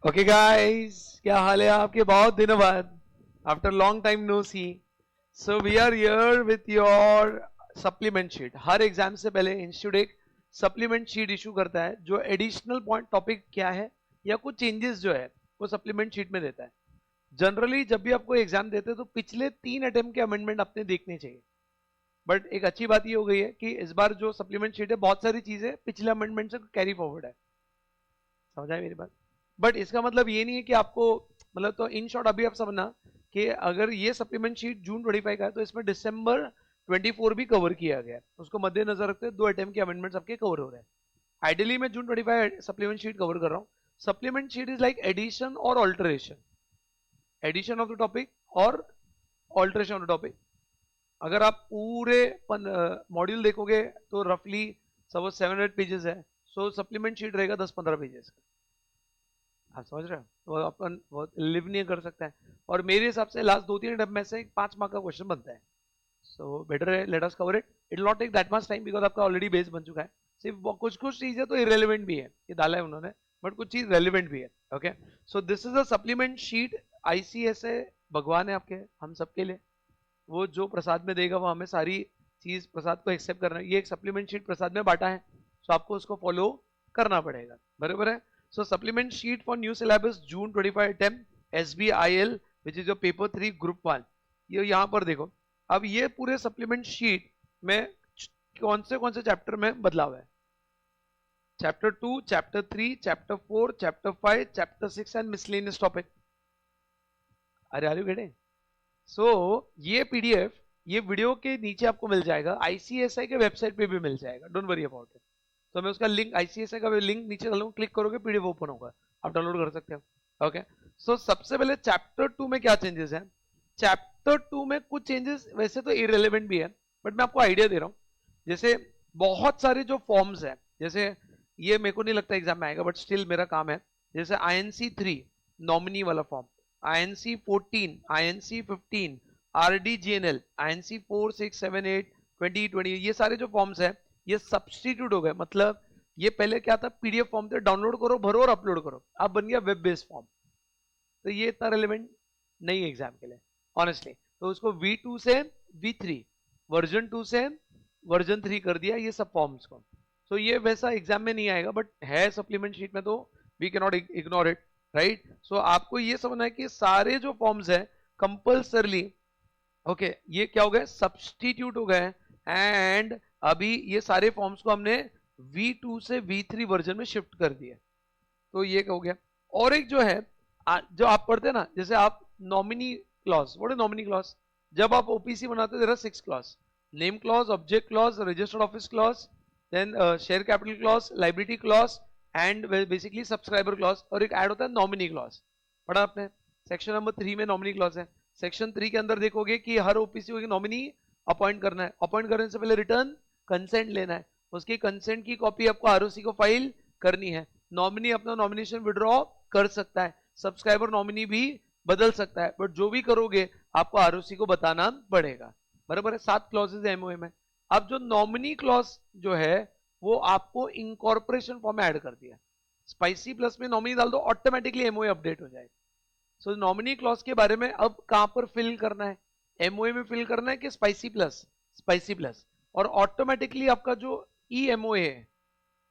Okay guys, क्या हाल है आपके? बहुत दिनों बाद, after long time no see. So we are here with your supplement sheet. हर एग्जाम से पहले इंस्टीट्यूट एक सप्लीमेंट शीट इशू करता है जो एडिशनल पॉइंट टॉपिक क्या है या कुछ चेंजेस जो है वो सप्लीमेंट शीट में देता है। जनरली जब भी आपको एग्जाम देते हैं तो पिछले 3 अटेम्प्ट के अमेंडमेंट अपने देखने चाहिए, बट एक अच्छी बात ये हो गई है कि इस बार जो सप्लीमेंट शीट है बहुत सारी चीजें पिछले अमेंडमेंट से कैरी फॉरवर्ड है। समझा है मेरी बात? बट इसका मतलब ये नहीं है कि आपको, मतलब तो इन शॉर्ट अभी आप समझना कि अगर ये सप्लीमेंट शीट जून 25 का है तो इसमें दिसंबर 24 भी कवर किया गया है। उसको मद्देनजर रखते हुए 2 अटेम्प्ट के अमेंडमेंट्स आपके कवर हो रहे हैं। आइडियली मैं जून 25 सप्लीमेंट शीट कवर कर रहा हूँ। Supplement sheet is like addition और alteration, addition of the topic और ऑल्टरेशन ऑफ द टॉपिक। अगर आप पूरे मॉड्यूल देखोगे तो रफली सपोज 700 पेजेस है, सो सप्लीमेंट शीट रहेगा 10-15 पेजेस का। आप समझ रहे हो? तो अपन लिव नहीं कर सकता है। और मेरे हिसाब से लास्ट 2-3 अटेम्प्ट में से 5 मार्क का क्वेश्चन बनता है। सो बेटर है, let us cover it. It will not take that much time because आपका ऑलरेडी बेस बन चुका है। सिर्फ कुछ कुछ चीजें तो इरेलीवेंट भी है, ये डाला है उन्होंने, बट कुछ चीज रेलिवेंट भी है। Okay, so this is a supplement sheet. ICSA भगवान है आपके, हम सबके लिए। वो जो प्रसाद में देगा वो हमें सारी चीज प्रसाद को एक्सेप्ट करना है। ये एक सप्लीमेंट शीट प्रसाद में बांटा है, तो आपको उसको फॉलो करना पड़ेगा। बराबर है? So supplement sheet for new syllabus June 25 attempt SBIL which is your paper 3 group 1। ये यहाँ पर देखो, अब ये पूरे सप्लीमेंट शीट में कौन से चैप्टर में बदलाव है? Chapter 2, chapter 3, chapter 4, chapter 5, chapter 6 and miscellaneous topic. अरे आर यू गेटिंग? सो ये पीडीएफ ये वीडियो के नीचे आपको मिल जाएगा, आईसीएसआई के वेबसाइट पे भी मिल जाएगा, डोंट वरी अबाउट इट। तो मैं उसका लिंक, आईसीएसआई का लिंक नीचे डालूंगा, क्लिक करोगे पीडीएफ ओपन होगा, आप डाउनलोड कर सकते हो। ओके, सो सबसे पहले चैप्टर 2 में क्या चेंजेस हैं? चैप्टर 2 में कुछ चेंजेस वैसे तो इरेलीवेंट भी है, बट मैं आपको आइडिया दे रहा हूँ। जैसे बहुत सारे जो फॉर्म्स है, जैसे ये मेरे को नहीं लगता एग्जाम में आएगा, बट स्टिल मेरा काम है। जैसे INC3 नॉमिनी वाला form, INC14, INC15, RDGNL, INC4, 6, 7, 8, 20, 20, ये सारे जो फॉर्म्स है ये सब्सटीट्यूट हो गए। मतलब ये पहले क्या था, पीडीएफ फॉर्म थे, डाउनलोड करो, भरो और अपलोड करो, अब बन गया वेब बेस्ड फॉर्म। तो ये इतना रेलिवेंट नहीं है एग्जाम के लिए ऑनेस्टली। तो उसको V2 से V3, वर्जन 2 से वर्जन 3 कर दिया ये सब फॉर्म्स को। तो ये वैसा एग्जाम में नहीं आएगा, बट है सप्लीमेंट शीट में, तो we can not ignore it, right? So आपको ये समझना है कि सारे जो फॉर्म्स है कंपल्सरली, ओके, ये क्या हो गए, सब्सटीट्यूट हो गए। एंड अभी ये सारे फॉर्म्स को हमने V2 से V3 वर्जन में शिफ्ट कर दिया। तो ये हो गया। और एक जो है, जो आप पढ़ते हैं ना, जैसे आप nominee clause, what is nominee clause? जब आप ओपीसी बनाते हो there are 6 clause: name clause, object clause, registered office clause, then share capital clause, liability clause and basically subscriber clause, और एक ऐड होता है नॉमिनी क्लॉज। पढ़ा आपने? सेक्शन नंबर 3 में नॉमिनी क्लॉज है। सेक्शन 3 के अंदर देखोगे कि हर ओपीसी को नॉमिनी अपॉइंट करना है, अपॉइंट करने से पहले रिटर्न कंसेंट लेना है, उसकी कंसेंट की कॉपी आपको आरओसी को फाइल करनी है। नॉमिनी अपना नॉमिनेशन विड्रॉ कर सकता है, सब्सक्राइबर नॉमिनी भी बदल सकता है, बट जो भी करोगे आपको आरओसी को बताना पड़ेगा। बराबर है? 7 क्लॉजेज है एमओए में। अब जो नॉमिनी क्लॉज जो है वो आपको इनकॉर्पोरेशन फॉर्म में ऐड कर दिया। स्पाइसी प्लस में नॉमिनी डाल दो, ऑटोमेटिकली एमओए अपडेट हो जाएगा। सो नॉमिनी क्लॉज के बारे में अब कहां पर फिल करना है, एमओए में फिल करना है कि स्पाइसी प्लस? Spicy plus. और ऑटोमेटिकली आपका जो ईएमओए है,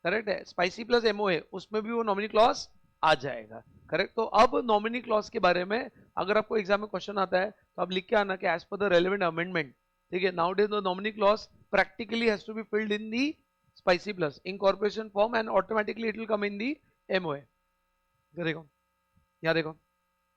करेक्ट है, स्पाइसी प्लस एमओए, उसमें भी वो नॉमिनी क्लॉज आ जाएगा। करेक्ट? तो अब नॉमिनी क्लॉज के बारे में अगर आपको एग्जाम में क्वेश्चन आता है तो आप लिख के आना कि as per the relevant amendment, ठीक है, nowadays the nominee clause practically has to be filled in the SPICe plus incorporation form and automatically it will come in the MOA. देखो यहाँ देखो,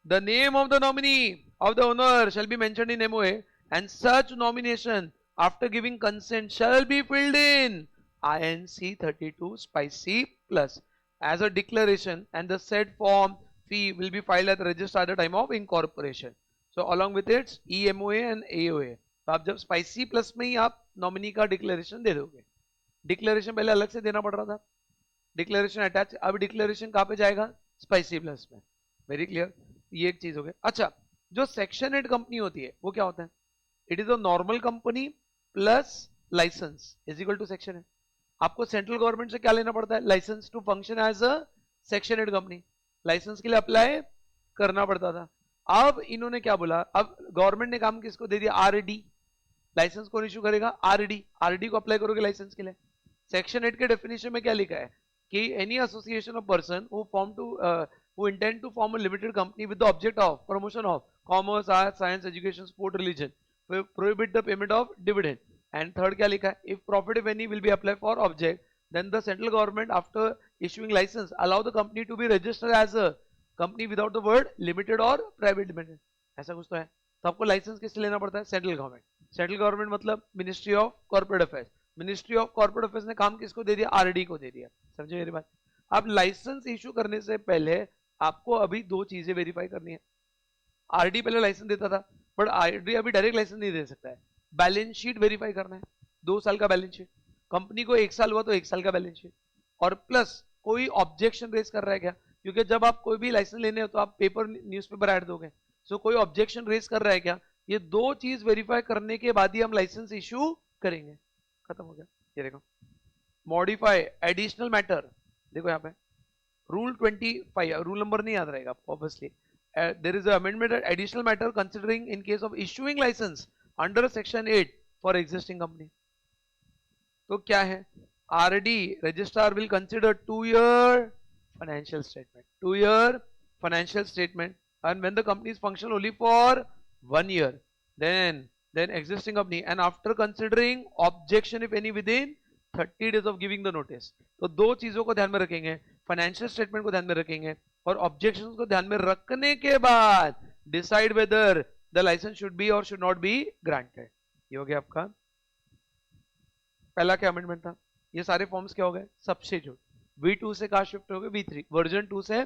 the name of the nominee of the owner shall be mentioned in MOA, and such nomination after giving consent shall be filled in INC 32 Spicy Plus as a declaration, and the said form fee will be filed at the register at the time of incorporation. So along with its EMOA and AOA. तो आप जब spicy plus में ही आप nominee का declaration दे दोगे, declaration पहले अलग से देना पड़ रहा था, डिक्लेरेशन अटैच, अब डिक्लेरेशन कहाँ पे जाएगा? स्पाइसी प्लस में। Very clear? ये एक चीज हो गई। अच्छा, जो सेक्शन 8 कंपनी होती है वो क्या होता है? It is a normal company plus licence is equal to section 8। आपको सेंट्रल गवर्नमेंट से क्या लेना पड़ता है? Licence to function as a section 8 company. Licence के लिए अप्लाई करना पड़ता था। अब इन्होंने क्या बोला, अब गवर्नमेंट ने काम किसको दे दिया, आरडी, लाइसेंस कौन इशू करेगा, आरडी, आरडी को अप्लाई करोगे लाइसेंस के लिए। सेक्शन 8 के डेफिनेशन में क्या लिखा है कि any association of person who intend to form a limited company with the object of promotion of commerce, arts, science, education, sport, religion, prohibit the payment of dividend. And third क्या लिखा है, if profit if any will be applied for object, then the central government after issuing license allow the company to be registered as a company without the word limited or private limited, ऐसा कुछ तो है। तो आपको licence किससे लेना पड़ता है, सेंट्रल गवर्नमेंट। सेंट्रल गवर्नमेंट मतलब ministry of corporate affairs. Ministry of corporate affairs ने काम किसको दे दिया, आरडी को दे दिया। समझे मेरी बात। अब लाइसेंस इशू करने से पहले आपको अभी दो चीजें वेरीफाई करनी है। आरडी पहले लाइसेंस देता था, बट आरडी अभी डायरेक्ट लाइसेंस नहीं दे सकता है। बैलेंस शीट वेरीफाई करना है, 2 साल का बैलेंस शीट। कंपनी को 1 साल हुआ तो 1 साल का बैलेंस शीट। और प्लस कोई ऑब्जेक्शन रेज कर रहा है क्या, क्योंकि जब आप कोई भी लाइसेंस लेने हो तो आप पेपर न्यूज़पेपर ऐड दोगे। सो कोई ऑब्जेक्शन रेज कर रहा है क्या, ये दो चीज वेरीफाई करने के बाद ही हम लाइसेंस इशू करेंगे। खत्म हो गया। ये देखो, मॉडिफाई एडिशनल मैटर, देखो यहाँ पे रूल 25, रूल नंबर नहीं याद रहेगा obviously. there is an amendment at additional matter considering in case of issuing license under section 8 for existing company। तो क्या है, RD registrar will consider 2-year financial statement, 2-year financial statement, and when the company is functional only for 1 year, then existing company, and after considering objection if any within 30 days of giving the notice। तो दो चीजों को ध्यान में रखेंगे, financial statement को ध्यान में रखेंगे और ऑब्जेक्शन को ध्यान में रखने के बाद decide whether the licence should be और शुड नॉट बी ग्रांटेड। ये हो गया आपका पहला क्या अमेंडमेंट था। ये सारे फॉर्म्स क्या हो गए, सब्स्टिट्यूट। V2 से कहा शिफ्ट हो गए V3, वर्जन 2 से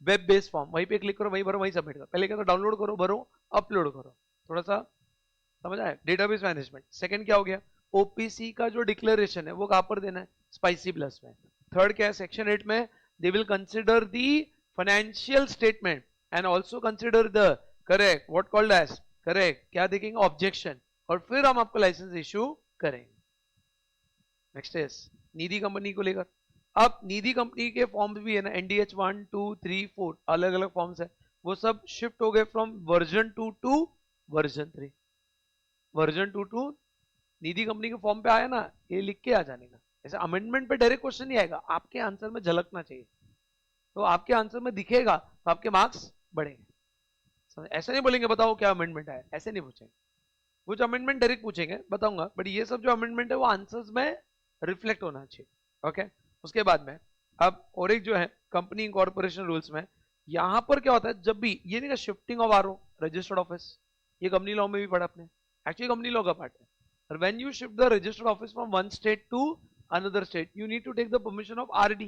वेब बेस्ड फॉर्म, वहीं पे क्लिक करो, वहीं भरो, वहीं सबमिट करो। पहले क्या था, डाउनलोड करो, भरो, अपलोड करो। थोड़ा सा समझ आया, डेटाबेस मैनेजमेंट। सेकंड क्या हो गया, ओपीसी का जो डिक्लेरेशन है वो कहां पर देना है, स्पाइसी प्लस में। थर्ड क्या है, सेक्शन 8 में they will consider the financial statement and also consider the correct what called as correct, क्या देखेंगे, ऑब्जेक्शन, और फिर हम आपको लाइसेंस इशू करेंगे। नेक्स्ट इज निधि कंपनी को लेकर। अब निधि कंपनी के फॉर्म्स भी है ना, NDH 1, 2, 3, 4 अलग अलग फॉर्म्स है, वो सब शिफ्ट हो गए from version 2 to version 3। Version 2 to Nidhi company के फॉर्म पे आया ना, ये लिख के आ जाने का। ऐसे अमेंडमेंट पे डायरेक्ट क्वेश्चन नहीं आएगा, आपके आंसर में झलकना चाहिए, तो आपके आंसर में दिखेगा तो आपके मार्क्स बढ़ेंगे। ऐसे नहीं बोलेंगे बताओ क्या अमेंडमेंट है, ऐसे नहीं पूछेंगे। कुछ अमेंडमेंट डायरेक्ट पूछेंगे बताऊंगा, बट ये सब जो अमेंडमेंट है वो आंसर्स में रिफ्लेक्ट होना चाहिए। ओके, उसके बाद में अब और एक जो है कंपनी इंकॉर्पोरेशन रूल्स में, यहां पर क्या होता है, जब भी ये नहीं, shifting of RO registered office, ये कंपनी लॉ में भी पढ़ा आपने, एक्चुअली कंपनी लॉ का पार्ट है। When you shift the registered office from one state to another state, you need to take the permission of RD।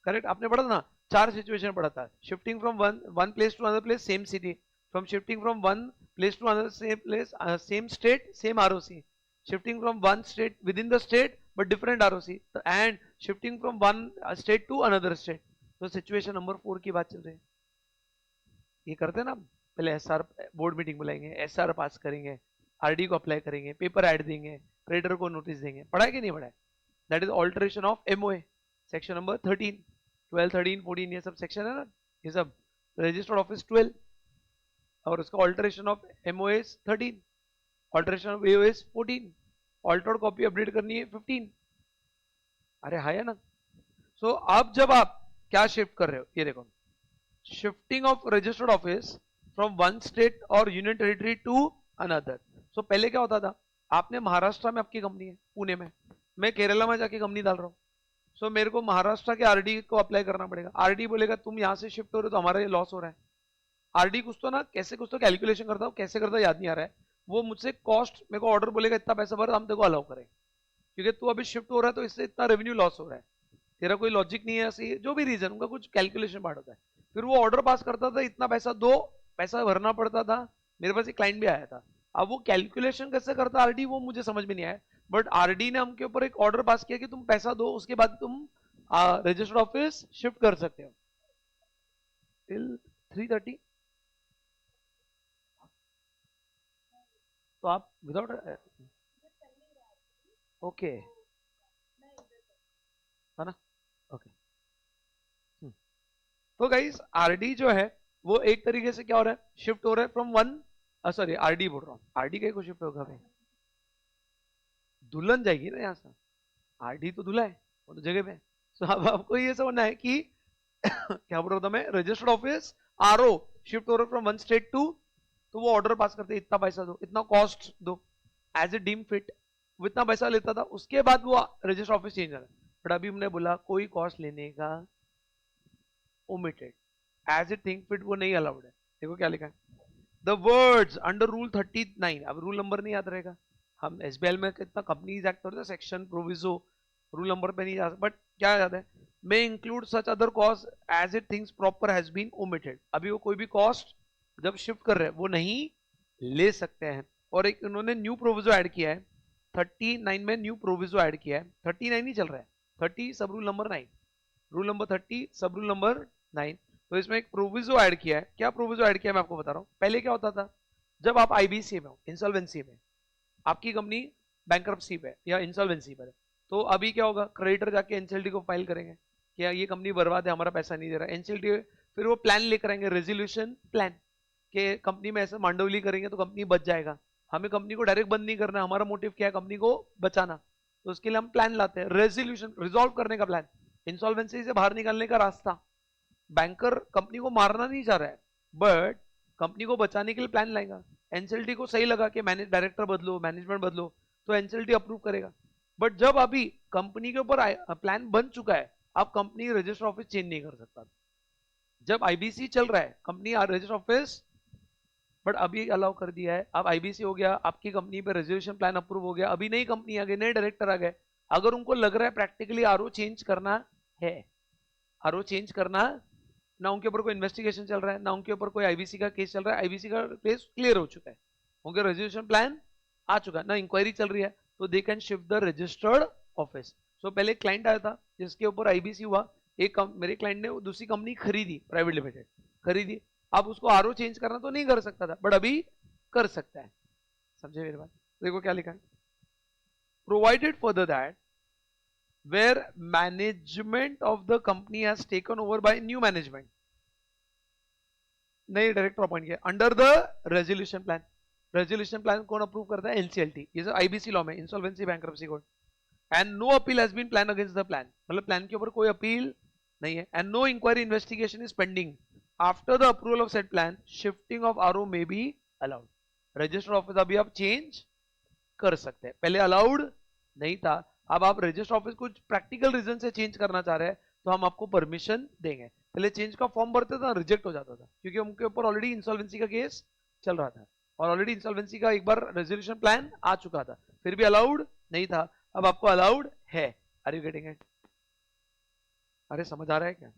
Correct, आपने पढ़ा था ना, 4 सिचुएशन पढ़ा था। Shifting from one place to another place, same city. From shifting from one place to another same place, same state, same ROC. Shifting from one state within the state but different ROC, and shifting from one state to another state. तो situation number 4 की बात चल रही है। ये करते हैं ना, पहले एसआर बोर्ड मीटिंग बुलाएंगे, एसआर पास करेंगे, आरडी को अप्लाई करेंगे, पेपर ऐड देंगे, ट्रेडर को नोटिस देंगे। पढ़ा है कि नहीं पढ़ा है, that is alteration of MOA, section number 13, 12, 13, 14 ये सब सेक्शन है ना, ये सब रजिस्टर्ड ऑफिस 12 और उसका alteration of MOA 13, alteration of AOS 14, altered copy update करनी है 15। अरे हाँ है ना। सो अब जब आप क्या शिफ्ट कर रहे हो, ये देखो, shifting of registered office from one state और यूनियन टेरिटरी टू अनदर। सो पहले क्या होता था, आपने महाराष्ट्र में आपकी कंपनी है पुणे में, मैं केरला में जाके कंपनी डाल रहा हूँ, सो मेरे को महाराष्ट्र के आरडी को अप्लाई करना पड़ेगा। आरडी बोलेगा तुम यहाँ से शिफ्ट हो रहे हो तो हमारा ये लॉस हो रहा है। आरडी कुछ तो ना कैसे कुछ तो कैलकुलेशन करता हूँ, कैसे करता याद नहीं आ रहा है, वो मुझसे कॉस्ट, मेरे को ऑर्डर बोलेगा इतना पैसा भर, हम तेरे को अलाउ करें, क्योंकि तू अभी शिफ्ट हो रहा है तो इससे इतना रेवेन्यू लॉस हो रहा है, तेरा कोई लॉजिक नहीं है, ऐसे जो भी रीजन, उनका कुछ कैलकुलेशन पार्ट होता है। फिर वो ऑर्डर पास करता था, इतना पैसा दो, पैसा भरना पड़ता था। मेरे पास एक क्लाइंट भी आया था, अब वो कैलकुलेशन कैसे करता आरडी वो मुझे समझ में नहीं आया, बट आरडी ने हमके ऊपर एक ऑर्डर पास किया कि तुम पैसा दो, उसके बाद तुम रजिस्टर्ड ऑफिस शिफ्ट कर सकते हो। टिल 3:30 तो आप विदाउट, ओके है ना, ओके। तो गाइस आरडी जो है वो एक तरीके से क्या हो रहा है, शिफ्ट हो रहा है फ्रॉम वन, सॉरी आरडी बोल रहा हूँ, आरडी कहीं को शिफ्ट होगा भाई, दुल्हन जाएगी ना यहाँ से, आरडी तो दूल्हा है वो तो जगह पे। सो अब आपको ये समझना है कि क्या बोल रहा था मैं, रजिस्टर्ड ऑफिस आरओ शिफ्ट हो रहा है फ्रॉम वन स्टेट टू, तो वो ऑर्डर पास करते इतना पैसा दो, इतना कॉस्ट दो, एज ए डीम फिट, वो इतना पैसा लेता था, उसके बाद वो रजिस्टर ऑफिस चेंज कर, बट अभी हमने बोला कोई कॉस्ट लेने का omitted, as a thing fit वो नहीं अलाउड है। देखो क्या लिखा है, द वर्ड्स अंडर रूल 39, अब रूल नंबर नहीं याद रहेगा, हम एसबीआई में कितना कंपनीज एक्ट होता है, सेक्शन प्रोविजो, रूल नंबर पे नहीं जा सकता, बट क्या याद है, may include such other cost as it things proper has been omitted, अभी वो कोई भी कॉस्ट जब शिफ्ट कर रहे हैं वो नहीं ले सकते हैं। और एक उन्होंने न्यू प्रोविजो ऐड किया है 39 में, न्यू प्रोविजो ऐड किया है, 39 ही चल रहा है, 30 सब रूल नंबर 9, रूल नंबर 30 सब रूल नंबर 9, तो इसमें एक प्रोविजो ऐड किया है। क्या प्रोविजो ऐड किया है मैं आपको बता रहा हूं। पहले क्या होता था, जब आप आईबीसी में हो, इंसॉल्वेंसी में, आपकी कंपनी बैंकरप्सी पे या इंसॉल्वेंसी पर है, तो अभी क्या होगा, क्रेडिटर जाके एनसीएलटी को फाइल करेंगे कि ये कंपनी बर्बाद है, हमारा पैसा नहीं दे रहा, एनसीएलटी फिर वो प्लान लेकर आएंगे, रेजोल्यूशन प्लान, कि कंपनी में ऐसे मांडवली करेंगे तो कंपनी बच जाएगा, हमें कंपनी को डायरेक्ट बंद नहीं करना, हमारा मोटिव क्या है, कंपनी को बचाना, तो उसके लिए हम प्लान लाते हैं, रेजोल्यूशन रिजॉल्व करने का प्लान, इंसॉल्वेंसी से बाहर निकलने का रास्ता। बैंकर कंपनी को मारना नहीं चाह रहा है, बट कंपनी को बचाने के लिए प्लान लाएगा, एनसीएलटी को सही लगा कि मैनेज डायरेक्टर बदलो, मैनेजमेंट बदलो, तो एनसीएलटी अप्रूव करेगा। बट जब अभी कंपनी के ऊपर प्लान बन चुका है, आप कंपनी रजिस्टर ऑफिस चेंज नहीं कर सकता। जब आईबीसी चल रहा है, कंपनी रजिस्टर ऑफिस, बट अभी अलाउ कर दिया है, अब आईबीसी हो गया, आपकी कंपनी पे रेजोल्यूशन प्लान अप्रूव हो गया, अभी नई कंपनी आ गई, नए डायरेक्टर आ गए, अगर उनको लग रहा है प्रैक्टिकली आरओ चेंज करना है, आरओ चेंज करना, ना उनके ऊपर कोई इन्वेस्टिगेशन चल रहा है, ना उनके ऊपर कोई आईबीसी का केस चल रहा है, आईबीसी का केस क्लियर हो चुका है, उनके रेजोल्यूशन प्लान आ चुका है, ना इंक्वायरी चल रही है, तो they can shift the registered office. So पहले क्लाइंट आया था जिसके ऊपर आईबीसी हुआ, एक मेरे क्लाइंट ने दूसरी कंपनी खरीदी, प्राइवेट लिमिटेड खरीदी, अब उसको आरओ चेंज करना तो नहीं कर सकता था, बट अभी कर सकता है, समझे मेरी बात। देखो क्या लिखा है, provided further that where management of the company has taken over by new management, नए डायरेक्टर अपॉइंट किया under the resolution plan, resolution plan कौन अप्रूव करता है, एनसीएलटी, ये सब आईबीसी लॉ में, insolvency bankruptcy code, and no appeal has been plan against the plan, मतलब plan के ऊपर कोई अपील नहीं है, and no inquiry investigation is pending after the approval of set plan, shifting of RO may be allowed, register office अभी आप change कर सकते हैं, पहले अलाउड नहीं था, अब आप रजिस्टर ऑफिस कुछ प्रैक्टिकल रीजन से चेंज करना चाह रहे हैं तो हम आपको परमिशन देंगे। पहले चेंज का फॉर्म भरते था, रिजेक्ट हो जाता था, क्योंकि उनके ऊपर ऑलरेडी इंसॉल्वेंसी का केस चल रहा था, और ऑलरेडी इंसॉल्वेंसी का एक बार रेजोल्यूशन प्लान आ चुका था, फिर भी अलाउड नहीं था, अब आपको अलाउड है। Are you getting it? अरे समझ आ रहा है क्या?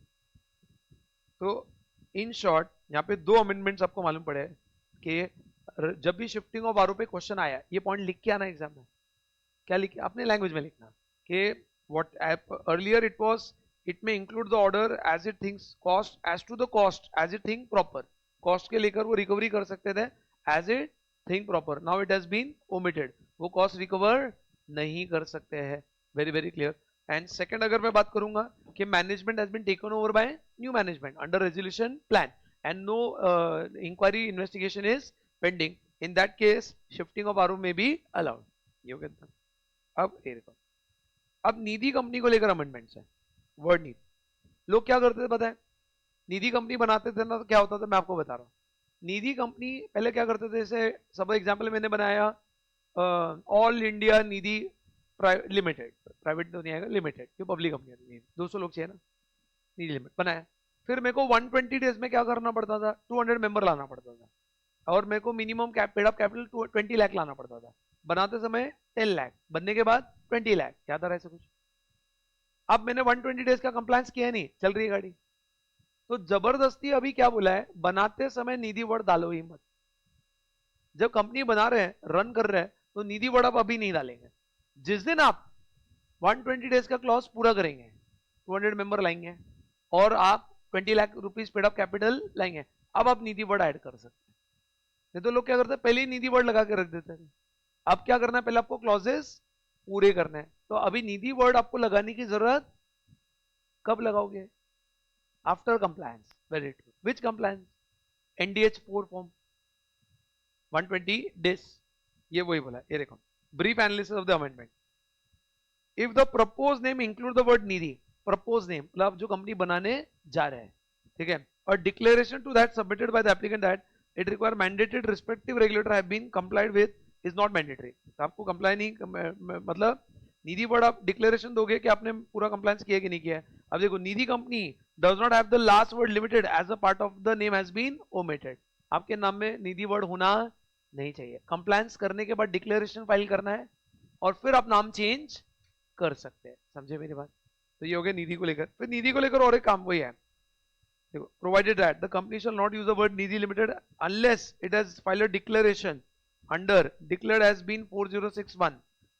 तो इन शॉर्ट यहाँ पे दो अमेंडमेंट्स आपको मालूम पड़े कि जब भी शिफ्टिंग ऑफ आरओ पे क्वेश्चन आया, ये पॉइंट लिख के आना एग्जाम में, क्या लिखे अपने लैंग्वेज में लिखना कि what earlier it was, it में include the order as it thinks cost as to the cost as it think proper, cost के लेकर वो रिकवरी कर सकते थे as it think proper, now it has been omitted, वो cost recover नहीं कर सकते हैं, very very clear. And second अगर मैं बात करूंगा कि management has been taken over by new management under resolution plan and no inquiry investigation is pending, in that case shifting of RO may be allowed, ये हो गया। अब ये देखो, अब निधि कंपनी को लेकर अमेंडमेंट्स है, वर्ड निधि, लोग क्या करते थे पता है, निधि कंपनी बनाते थे ना तो क्या होता था, मैं आपको बता रहा हूँ, निधि कंपनी पहले क्या करते थे, जैसे सब एग्जांपल मैंने बनाया ऑल इंडिया निधि लिमिटेड, प्राइवेट तो नहीं आएगा, लिमिटेड, ये पब्लिक कंपनी है, 200 लोग चाहिए ना, निधि लिमिटेड बनाया, फिर मेरे को 120 डेज में क्या करना पड़ता था, 200 मेंबर लाना पड़ता था, और मेरे को minimum paid up capital 20 lakh लाना पड़ता था, बनाते समय 10 लाख, बनने के बाद 20 लाख, याद आ रहा है ऐसा कुछ। अब मैंने 120 डेज का कंप्लायंस किया नहीं, चल रही है गाड़ी, तो जबरदस्ती अभी क्या बोला है, बनाते समय निधि वर्ड डालो ही मत, जब कंपनी बना रहे हैं, रन कर रहे हैं, तो निधि वर्ड आप अभी नहीं डालेंगे, जिस दिन आप 120 डेज का क्लॉज पूरा करेंगे, 200 मेंबर लाएंगे और आप 20 lakh rupees paid up capital लाएंगे, अब आप निधि वर्ड ऐड कर सकते हैं। नहीं तो लोग क्या करते हैं, पहले ही निधि वर्ड लगा के रख देते हैं, अब क्या करना है, पहले आपको क्लॉजेस पूरे करने हैं, तो अभी निधि वर्ड आपको लगाने की जरूरत कब लगाओगे, आफ्टर कंप्लायंस, वेरी ट्रू. विच कंप्लायंस? NDH4 form 120 days. ये वही बोला, ये देखो, brief analysis of the amendment. If the propose name include the word Nidhi, propose name मतलब जो कंपनी बनाने जा रहे हैं, ठीक है, और declaration to that submitted by the applicant that it require mandated respective regulator have been complied with is not mandatory. आपको कंप्लाई नहीं, मतलब निधि वर्ड आप डिक्लेरेशन दोगे कि आपने पूरा कंप्लायंस किया कि नहीं किया है. अब देखो, Nidhi company does not have the last word limited as a part of the name has been omitted. आपके नाम में निधि वर्ड होना नहीं चाहिए. कंप्लायंस करने के बाद डिक्लेरेशन फाइल करना है और फिर आप नाम चेंज कर सकते हैं. समझे मेरी बात? तो ये हो गया निधि को लेकर. फिर निधि को लेकर और एक काम वही है, देखो, provided that the company shall not use the word Nidhi limited unless it has filed a declaration under declared has been 4061.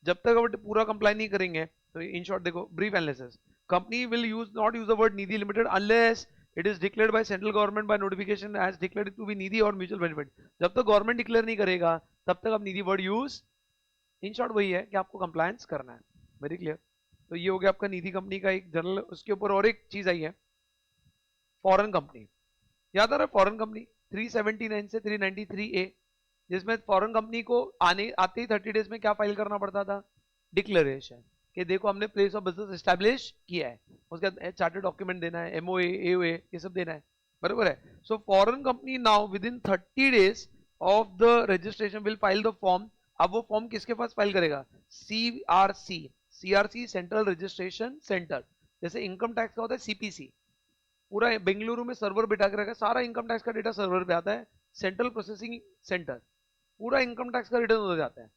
जब तक अब पूरा कंप्लाई नहीं करेंगे, तो इन शॉर्ट देखो, brief analysis, company will not use the word Nidhi limited unless it is declared by central government by notification as declared to be Nidhi और mutual benefit. जब तक गवर्नमेंट डिक्लेयर नहीं करेगा तब तक आप निधि वर्ड यूज, इन शॉर्ट वही है कि आपको कंप्लायंस करना है. Very clear. तो ये हो गया आपका निधि कंपनी का एक जनरल. उसके ऊपर और एक चीज आई है, फॉरेन कंपनी. याद आ रहा है फॉरेन कंपनी 379 से 393A, जिसमें फॉरेन कंपनी को आते ही 30 डेज में क्या फाइल करना पड़ता था? डिक्लेरेशन, कि देखो हमने प्लेस ऑफ बिजनेस एस्टैब्लिश किया है. उसके बाद चार्टेड डॉक्यूमेंट देना है, MOA, AOA, ये सब देना है. बराबर है. So foreign company now within 30 days of the registration will file the form. अब वो फॉर्म किसके पास फाइल करेगा? CRC, central registration centre. जैसे इनकम टैक्स का होता है CPC, पूरा बेंगलुरु में सर्वर बिठा के रखा, सारा इनकम टैक्स का डेटा सर्वर पे आता है. सेंट्रल प्रोसेसिंग सेंटर, पूरा इनकम टैक्स का रिटर्न हो जाता है.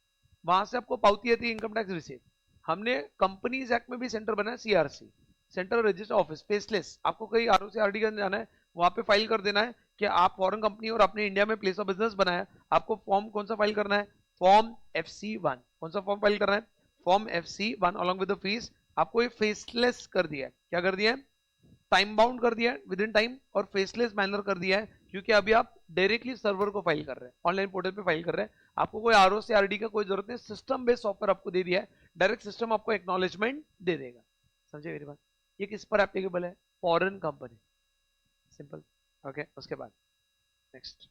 वहां से आपको पावती आती है इनकम टैक्स रिसीट. हमने कंपनीज एक्ट में भी सेंटर बनाया CRC, central register office, faceless. आपको कहीं ROC RD का जाना है, वहां पे फाइल कर देना है कि आप फॉरेन कंपनी और आपने इंडिया में प्लेस ऑफ बिजनेस बनाया. आपको फॉर्म कौन सा फाइल करना है? Form FC1. कौन सा फॉर्म फाइल करना है? Form FC1 along with the fees. आपको ये फेसलेस कर दिया है. क्या कर दिया है? टाइम बाउंड कर दिया है, विद इन टाइम, और फेसलेस मैनर कर दिया है, क्योंकि अभी आप डायरेक्टली सर्वर को फाइल कर रहे हैं, ऑनलाइन पोर्टल पे फाइल कर रहे हैं. आपको कोई ROC RD का कोई जरूरत नहीं. सिस्टम बेस्ड सॉफ्टवेयर आपको दे दिया है, डायरेक्ट सिस्टम आपको एक्नॉलेजमेंट दे देगा. समझे मेरी बात? ये किस पर एप्लीकेबल है? Foreign company. सिंपल. ओके. उसके बाद नेक्स्ट,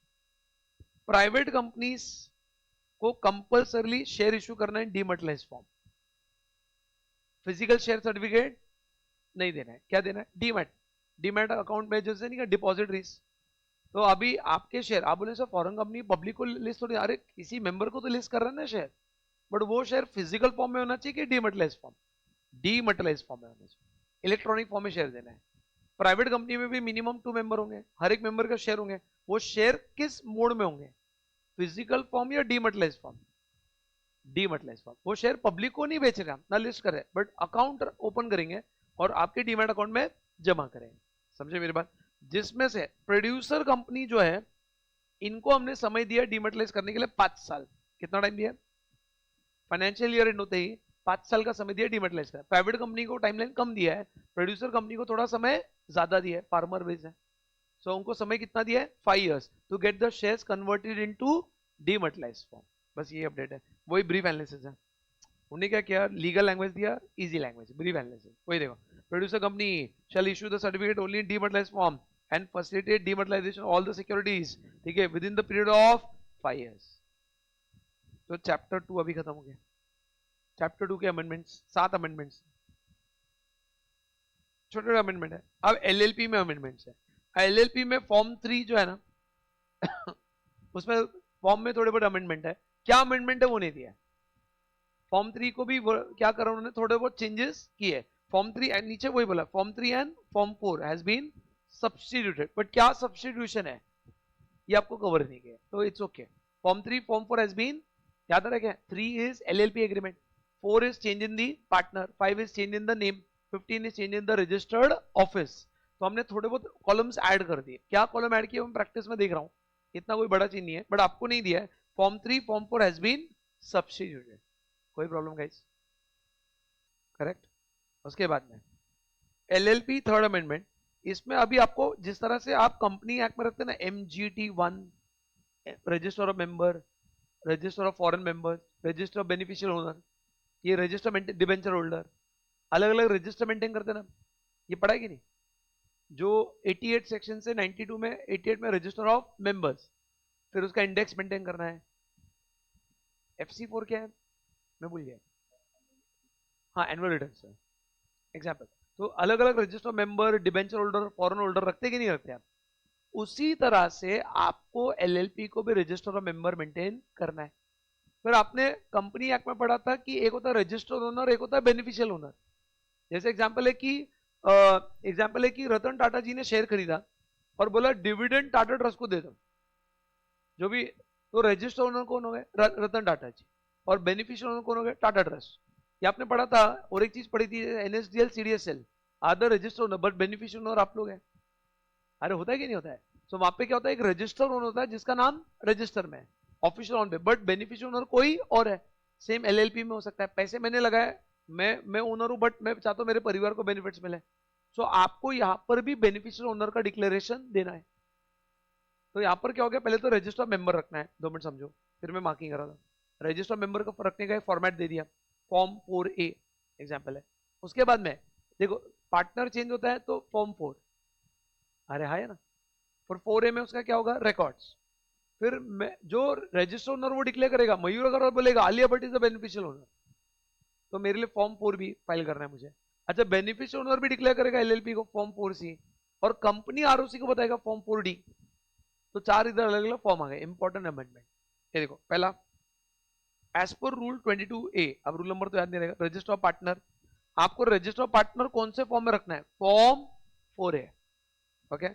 प्राइवेट कंपनीज को कंपल्सरली शेयर इश्यू करना है डीमैटेरियलाइज्ड फॉर्म. फिजिकल शेयर सर्टिफिकेट नहीं देना है. क्या देना है? डीमैट अकाउंट में जैसे नहीं, डिपॉजिटरीज. तो अभी आपके शेयर, आप बोले सर फॉरेन कंपनी पब्लिक को लिस्ट थोड़ी, अरे किसी मेंबर को तो लिस्ट कर रहे हैं ना शेयर, बट वो शेयर फिजिकल फॉर्म में होना चाहिए कि डीमैटेरियलाइज्ड फॉर्म? डीमैटेरियलाइज्ड फॉर्म में होना चाहिए. इलेक्ट्रॉनिक फॉर्म में शेयर देना है. प्राइवेट कंपनी में भी मिनिमम 2 मेंबर होंगे, हर एक मेंबर का शेयर होंगे. वो शेयर किस मोड में होंगे? फिजिकल फॉर्म या डीमैटेरियलाइज्ड फॉर्म? डीमैटेरियलाइज्ड फॉर्म. वो शेयर पब्लिक को नहीं बेचेगा ना लिस्ट करे, बट अकाउंट ओपन करेंगे और आपके डीमैट अकाउंट में जमा करेंगे. समझे मेरी बात? जिसमें से प्रोड्यूसर कंपनी जो है, इनको हमने समय दिया डीमैटेरियलाइज करने के लिए 5 साल. कितना टाइम दिया? फाइनेंशियल ईयर एंड होते ही 5 साल का समय दिया डीमैटेरियलाइज कर. प्राइवेट कंपनी को टाइमलाइन कम दिया है, प्रोड्यूसर कंपनी को थोड़ा समय ज्यादा दिया है, फार्मर बेस है. सो उनको समय कितना दिया है? 5 years to get the shares converted into dematerialised form. बस ये अपडेट है. वही ब्रीफ एनालिसिस है. उन्हें क्या किया? लीगल लैंग्वेज दिया, इजी लैंग्वेज, ब्रीफ एनालिसिस. वही देखो, producer company shall issue the certificate only in dematerialised form and facilitate dematerialisation all the securities, ठीक है, within the period of 5 years. तो चैप्टर 2 अभी खत्म हो गया. चैप्टर 2 के अमेंडमेंट्स, 7 अमेंडमेंट्स, छोटे छोटे अमेंडमेंट है. अब LLP में अमेंडमेंट्स है. LLP में फॉर्म 3 जो है ना उसमें फॉर्म में थोड़े बहुत अमेंडमेंट है. क्या अमेंडमेंट है वो नहीं दिया. फॉर्म 3 को भी क्या करा उन्होंने, थोड़े बहुत चेंजेस किए. फॉर्म 3 नीचे वही बोला, form 3 and form 4 has been substituted. But क्या सब्स्टिट्यूशन है ये आपको कवर नहीं किया, तो it's okay. Form 3 form 4 has been, याद रखें, 3 is LLP agreement, 4 is change in the partner, 5 is change in the name, 15 is change in the registered office. तो हमने थोड़े बहुत कॉलम्स ऐड कर दिए. क्या कॉलम ऐड किए मैं प्रैक्टिस में देख रहा हूं, इतना कोई बड़ा चीज नहीं है, बट आपको नहीं दिया है. Form 3 form 4 has been substituted. कोई प्रॉब्लम गाइस? करेक्ट. उसके बाद में LLP थर्ड अमेंडमेंट. इसमें अभी आपको जिस तरह से आप कंपनी एक्ट में रखते हैं ना, MGT1, register of member, register of foreign member, register of beneficial owner, ये रजिस्टर डिबेंचर होल्डर, अलग अलग रजिस्टर मेंटेन करते ना, ये पढ़ा है कि नहीं? जो 88 सेक्शन से 92 में 88 में रजिस्टर ऑफ मेंबर्स, फिर उसका इंडेक्स मेंटेन करना है। FC4 क्या है मैं भूल गया। हाँ, एनुअल रिटर्न है एग्जाम्पल। तो अलग अलग register member, debenture holder, foreign holder रखते कि नहीं रखते आप? उसी तरह से आपको एलएलपी को भी रजिस्टर ऑफ मेंबर मेंटेन करना है। फिर आपने कंपनी एक्ट में पढ़ा था कि एक होता है रजिस्टर्ड ओनर, एक होता है बेनिफिशियल ओनर। जैसे एग्जाम्पल है कि रतन टाटा जी ने शेयर खरीदा और बोला डिविडेंड टाटा ट्रस्ट को दे दो, जो भी, तो रजिस्टर्ड ओनर कौन हो गए? रतन टाटा जी। और बेनिफिशियल ओनर कौन हो गए? टाटा ट्रस्ट। ये आपने पढ़ा था। और एक चीज पढ़ी थी, एनएसडीएल सीडीएसएल, आदर registered owner but beneficial owner आप लोग हैं। अरे होता है कि नहीं होता है? तो वहां पे क्या होता है, एक रजिस्टर्ड ओनर होता है जिसका नाम रजिस्टर में है, ऑफिशियल ऑन पे, बट बेनिफिशियल ओनर कोई और है। सेम एलएलपी में हो सकता है, पैसे मैंने लगाए, मैं ओनर हूं, बट मैं चाहता हूं मेरे परिवार को बेनिफिट्स मिले। सो आपको यहां पर भी बेनिफिशियल ओनर का डिक्लेरेशन देना है। तो यहां पर क्या हो गया, पहले तो रजिस्टर मेंबर रखना है, 2 मिनट समझो, फिर मैं मार्किंग कर रहा था। रजिस्टर मेंबर का रखने का फॉर्मेट दे दिया, फॉर्म 4A एग्जाम्पल है। उसके बाद में देखो, पार्टनर चेंज होता है तो फॉर्म 4, अरे हाँ है ना। और 4A में उसका क्या होगा, रिकॉर्ड्स। फिर जो रजिस्टर ओनर वो डिक्लेयर करेगा, मयूर अगर बोलेगा Alia Bhatt is the beneficial owner, तो मेरे लिए फॉर्म 4 भी फाइल करना है मुझे। अच्छा, बेनिफिशियल ओनर भी डिक्लेयर करेगा एलएलपी को, फॉर्म 4C। और कंपनी आरओसी को बताएगा फॉर्म 4D। तो 4 इधर अलग अलग फॉर्म आ गए, इंपॉर्टेंट अमेंडमेंट। ये देखो, पहला एज पर रूल 22A, अब रूल नंबर तो याद नहीं रहेगा, रजिस्टर ऑफ पार्टनर। आपको रजिस्टर ऑफ पार्टनर कौन से फॉर्म में रखना है? Form 4A। ओके,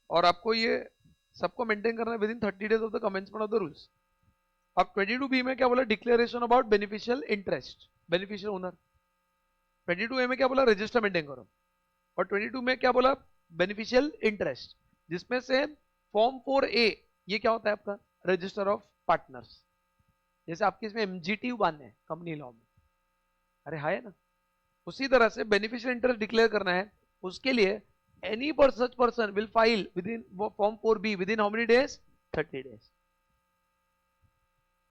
और आपको ये सबको मेंटेन करना है within 30 days of the commencement of the rules. अब 22B में क्या बोला, declaration about beneficial interest, beneficial owner. 22A में क्या बोला, रजिस्टर मेंटेन करो। और 22 में क्या बोला, बेनिफिशियल इंटरेस्ट, जिसमें से फॉर्म 4A ये क्या होता है आपका, रजिस्टर ऑफ पार्टनर्स। जैसे आपके इसमें एमजीटी बांधने हैं कंपनी लॉ में, अरे है ना। उसी तरह से बेनिफिशियल इंटरेस्ट डिक्लेयर करना है, उसके लिए any such person will file with in form 4B with in how many days, 30 days.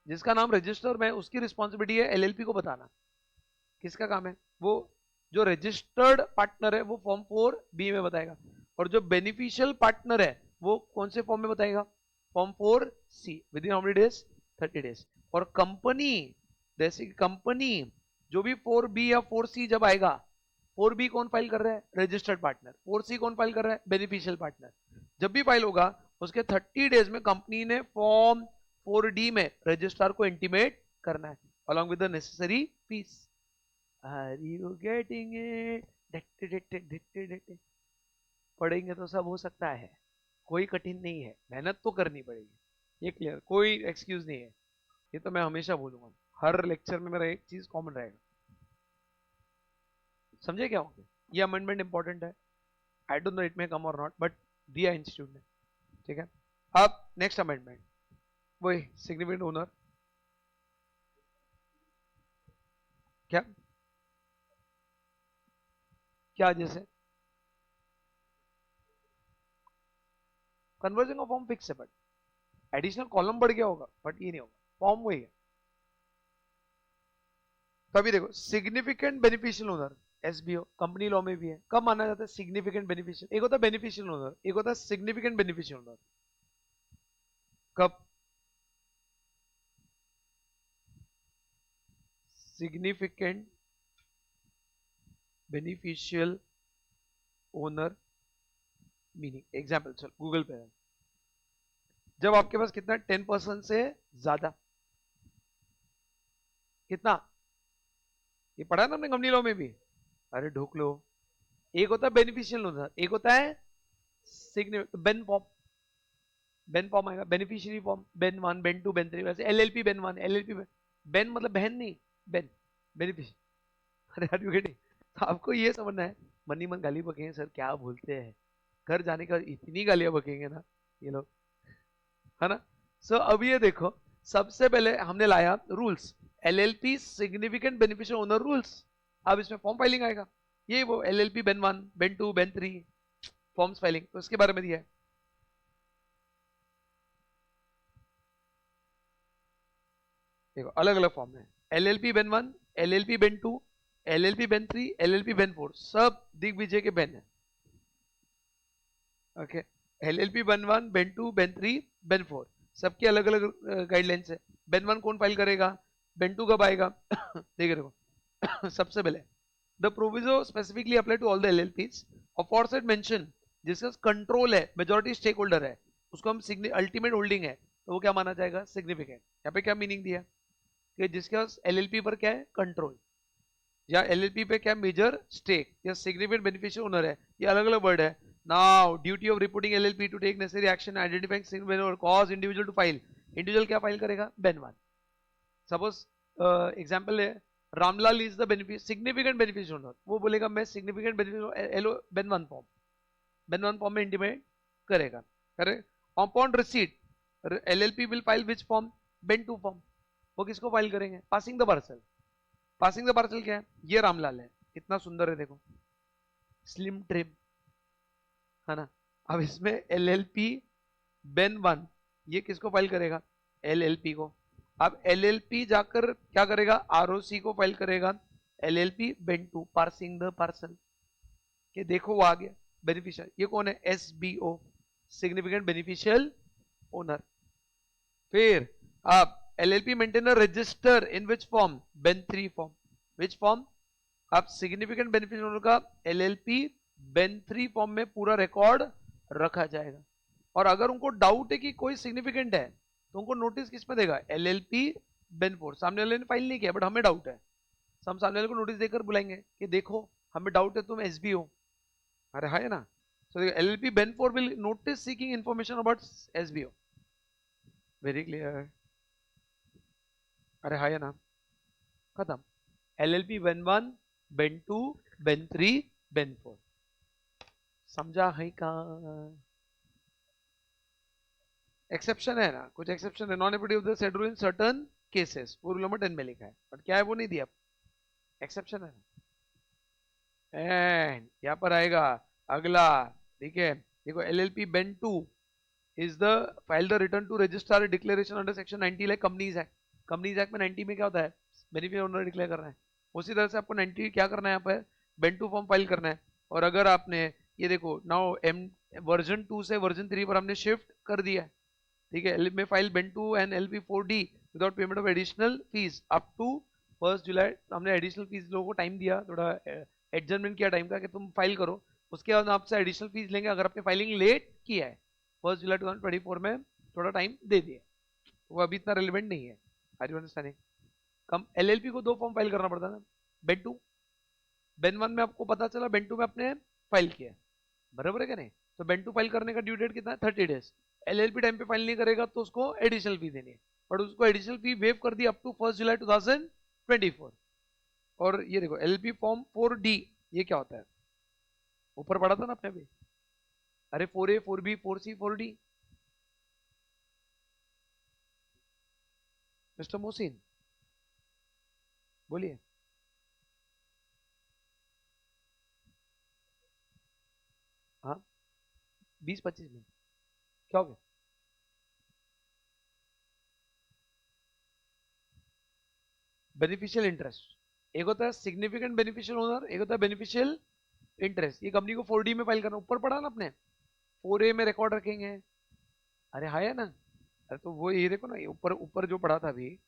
जिसका नाम रजिस्टर में, उसकी रिस्पॉन्सिबिलिटी है एलएलपी को बताना। किसका काम है वो, जो रजिस्टर्ड पार्टनर है वो फॉर्म 4B में बताएगा, और जो बेनिफिशियल पार्टनर है वो कौन से फॉर्म में बताएगा, form 4C with in how many days, 30 days. और कंपनी, जैसे कंपनी जो भी 4B या 4C जब आएगा, 4B कौन फाइल कर रहा है, रजिस्टर्ड पार्टनर, 4C कौन फाइल कर रहा है, बेनिफिशियल पार्टनर। जब भी फाइल होगा उसके 30 डेज में कंपनी ने फॉर्म 4D में रजिस्ट्रार को इंटीमेट करना है, along with the necessary fees. Are you getting it? पढ़ेंगे तो सब हो सकता है, कोई कठिन नहीं है, मेहनत तो करनी पड़ेगी, ये क्लियर, कोई एक्सक्यूज नहीं है। ये तो मैं हमेशा बोलूंगा, हर लेक्चर में मेरा एक चीज कॉमन रहेगा। समझे क्या होंगे? ये अमेंडमेंट इंपॉर्टेंट है, I don't know it may come और नॉट, बट दिया इंस्टीट्यूट ने, ठीक है। अब नेक्स्ट अमेंडमेंट, वही सिग्निफिकेंट ओनर, क्या क्या जैसे कन्वर्जन का फॉर्म फिक्स है, बट एडिशनल कॉलम बढ़ गया होगा, बट ये नहीं होगा, फॉर्म वही है। तभी देखो, significant beneficial owner, SBO company law में भी है, कब माना जाता है सिग्निफिकेंट बेनिफिशियल, एक होता है बेनिफिशियल ओनर, एक होता है सिग्निफिकेंट बेनिफिशियल ओनर। कब significant beneficial owner meaning, example चल गूगल पे है, जब आपके पास कितना 10% से ज्यादा, कितना, ये पढ़ा ना हमने कंपनी लॉ में भी, अरे ढूक लो। एक होता है बेनिफिशियल ओनर, एक होता है significant, ben form, ben form आएगा, beneficiary form, ben 1 ben 2 ben 3, वैसे एलएलपी बेन 1 एलएलपी बेन मतलब बहन नहीं, बेन बेनिफिशियल। अरे आर यू गेटिंग? तो आपको ये समझना है, मन ही मन गाली बकेंगे सर क्या बोलते हैं, घर जाने का इतनी गालियां बकेंगे ना ये लोग, है ना। सो अब ये देखो, सबसे पहले हमने लाया rules, LLP significant beneficial owner rules. अब इसमें फॉर्म फाइलिंग आएगा, ये वो LLP Ben 1 ben 2 ben 3 forms filing, तो इसके बारे में दिया है। देखो अलग अलग फॉर्म है, LLP Ben 1, LLP Ben 2, LLP Ben 3, LLP Ben 4, सब दिग्विजय के बेन है। Okay, LLP Ben 1, ben 2, ben 3, Ben 4, सबकी अलग अलग गाइडलाइंस है. बेन 1 कौन फाइल करेगा, बेन 2 कब आएगा? देख रहे हो. सबसे पहले the proviso specifically apply to all the LLPs aforesaid mention, जिसका कंट्रोल है, मेजॉरिटी स्टेक होल्डर है, उसको हम अल्टीमेट होल्डिंग है, तो वो क्या माना जाएगा, सिग्निफिकेंट. यहाँ पे क्या मीनिंग दिया कि जिसके पास LLP पर क्या है, कंट्रोल, या LLP पे क्या मेजर स्टेक या सिग्निफिकेंट बेनिफिशियल ओनर है, ये अलग अलग वर्ड है. Now duty of reporting LLP to take necessary action identifying significant और cause individual to file. Individual क्या फाइल करेगा, बेन 1. सपोज एग्जांपल है, Ramlal is the benefit significant beneficial owner, वो बोलेगा मैं significant beneficial ben 1 form, ben 1 form में intimate करेगा. Correct. Upon receipt LLP will file which form, Ben 2 form. वो किसको फाइल करेंगे, passing the parcel. Passing the parcel क्या है, ये रामलाल है, इतना सुंदर है देखो, स्लिम ट्रिम है ना. अब इसमें LLP बेन 1, ये किसको फाइल करेगा, LLP को. अब LLP जाकर क्या करेगा, ROC को फाइल करेगा LLP Ben 2, parsing the parcel, कि देखो वो आ गया बेनिफिशियल. ये कौन है, SBO, सिग्निफिकेंट बेनिफिशियल ओनर. फिर आप LLP maintain register in which form, Ben 3 form. Which form, आप सिग्निफिकेंट बेनिफिशियल ओनर का LLP बेन 3 फॉर्म में पूरा रिकॉर्ड रखा जाएगा. और अगर उनको डाउट है कि कोई सिग्निफिकेंट है, तो उनको नोटिस किस में देगा, LLP बेन 4. सामने वाले ने फाइल नहीं किया बट हमें डाउट है, हम सामने वाले को नोटिस देकर बुलाएंगे कि देखो हमें डाउट है तुम SBO. अरे है ना. So LLP Ben 4 will notice seeking information about SBO. Very clear. अरे है ना, खत्म. LLP Ben 1, Ben 2, Ben 3, Ben 4. समझा है का. एक्सेप्शन है ना, कुछ एक्सेप्शन है. Non applicative of the said rule in certain cases, वो रूल नंबर 10 में लिखा है, बट क्या है वो नहीं दिया, एक्सेप्शन है. एंड यहाँ पर आएगा अगला, ठीक है. देखो LLP Ben 2 is the file the return to registrar declaration under section 90 like companies act. companies act में 90 में क्या होता है, बेनिफिट ओनर डिक्लेयर करना है. उसी तरह से आपको 90 क्या करना है, यहाँ पर बेन 2 फॉर्म फाइल करना है. और अगर आपने ये देखो नाउ वर्जन 2 से वर्जन 3 पर हमने शिफ्ट कर दिया है, ठीक है. एल में फाइल बेन 2 and LLP 4D without payment of additional fees up to 1 July. हमने एडिशनल फीस लोगों को टाइम दिया, थोड़ा एडजस्टमेंट किया टाइम का कि तुम फाइल करो, उसके बाद आपसे एडिशनल फीस लेंगे अगर आपने फाइलिंग लेट किया है. 1 जुलाई 2024 में थोड़ा टाइम दे दिया, वो अभी इतना रेलिवेंट नहीं है. Are you understanding. कम LLP को 2 फॉर्म फाइल करना पड़ता है, बेन 2, बेन 1 में आपको पता चला, बेन 2 में आपने फाइल किया, बराबर है क्या नहीं. तो बेन 2 फाइल करने का ड्यू डेट कितना है, 30 डेज. LLP टाइम पे फाइल नहीं करेगा तो उसको एडिशनल फी देनी है, बट उसको एडिशनल फी वेव कर दी अप टू 1 जुलाई 2024. और ये देखो LLP फॉर्म 4D, ये क्या होता है, ऊपर पढ़ा था ना आपने अभी. अरे 4A 4B 4C 4D. Mister Mohsin बोलिए. हाँ 20-25 में क्या हो गया, बेनिफिशियल इंटरेस्ट. एक होता है सिग्निफिकेंट बेनिफिशियल ओनर, एक होता है बेनिफिशियल इंटरेस्ट. ये कंपनी को 4D में फाइल करना, ऊपर पढ़ा ना अपने, 4A में रिकॉर्ड रखेंगे. अरे हाँ है ना. अरे तो वो ये देखो ना, ये ऊपर ऊपर जो पढ़ा था अभी,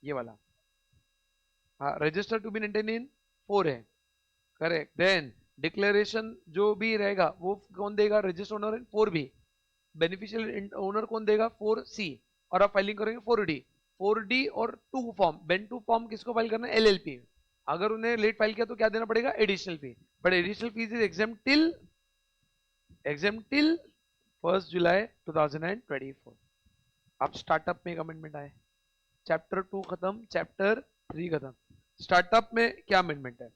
ये वाला, हाँ register to be maintain in 4 है, करेक्ट. देन डिक्लेरेशन जो भी रहेगा वो कौन देगा, रजिस्टर ओनर इन 4B. बेनिफिशियल ओनर कौन देगा, 4C. और आप फाइलिंग करेंगे 4D. 4D और 2 फॉर्म, बेन 2 फॉर्म किसको फाइल करना है, LLP. अगर उन्हें लेट फाइल किया तो क्या देना पड़ेगा, additional fee. But additional fees is exam till 1 जुलाई 2024. अब स्टार्टअप में एक अमेंडमेंट आए, चैप्टर 2 खत्म, चैप्टर 3 खत्म. स्टार्टअप में क्या अमेंडमेंट है.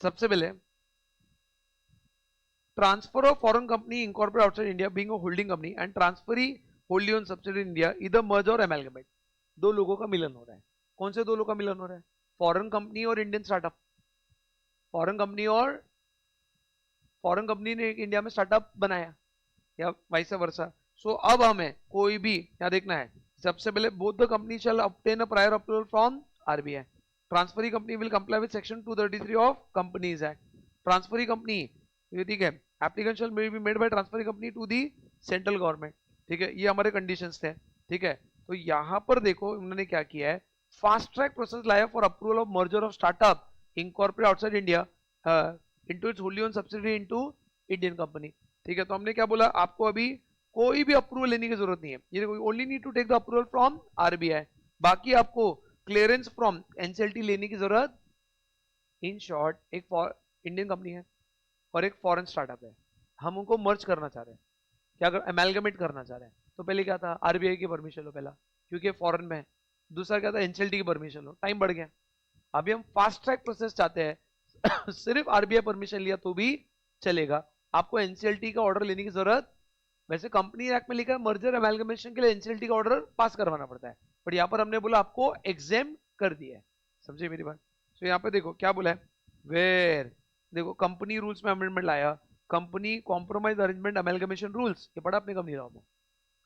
सबसे पहले transfer of foreign company incorporate outside India being a holding company and transferee होल्डी ओन सब्सिडियरी इंडिया इधर मर्ज और एमलगमेट. 2 लोगों का मिलन हो रहा है. कौन से 2 लोगों का मिलन हो रहा है, फॉरेन कंपनी और इंडियन स्टार्टअप. फॉरेन कंपनी ने एक इंडिया में स्टार्टअप बनाया या वाइस वर्सा. सो अब हमें कोई भी यहाँ देखना है, सबसे पहले both the company shall obtain a prior approval from RBI. Transferee company will comply with section 233 of companies act. Transferee company, ठीक है, application shall be made by transferring company to the central government. ठीक है, ये हमारे conditions थे। ठीक है, तो यहां पर देखो उन्होंने क्या किया है, फास्ट ट्रैक प्रोसेस लाया for approval of merger of startup incorporate outside India into its Holi own subsidiary into Indian company. ठीक है, तो हमने क्या बोला, आपको अभी कोई भी अप्रूवल लेने की जरूरत नहीं है, ये only need to take the approval from RBI, बाकी आपको क्लियरेंस फ्रॉम एनसीएलटी लेने की जरूरत। इन शॉर्ट, एक इंडियन कंपनी है और एक फॉरेन स्टार्टअप है, हम उनको मर्ज करना चाह रहे हैं, क्या कर अमेलगमेट करना चाह रहे हैं। तो पहले क्या था, आरबीआई की परमिशन लो पहला, क्योंकि फॉरेन में है। दूसरा क्या था, एनसीएलटी की परमिशन लो, टाइम बढ़ गया। अभी हम फास्ट ट्रैक प्रोसेस चाहते हैं सिर्फ आरबीआई परमिशन लिया तो भी चलेगा, आपको एनसीएलटी का ऑर्डर लेने की जरूरत। वैसे कंपनी एक्ट में लिखा है मर्जर अमेलगमेशन के लिए एनसीएलटी का ऑर्डर पास करवाना पड़ता है, बट यहाँ पर हमने बोला आपको एग्जेम कर दिया है। समझे मेरी बात? तो यहाँ पे देखो क्या बोला है, वेर, देखो कंपनी रूल्स में अमेंडमेंट लाया, company compromise arrangement amalgamation rules, ये पढ़ा अपने कंपनी लॉ में।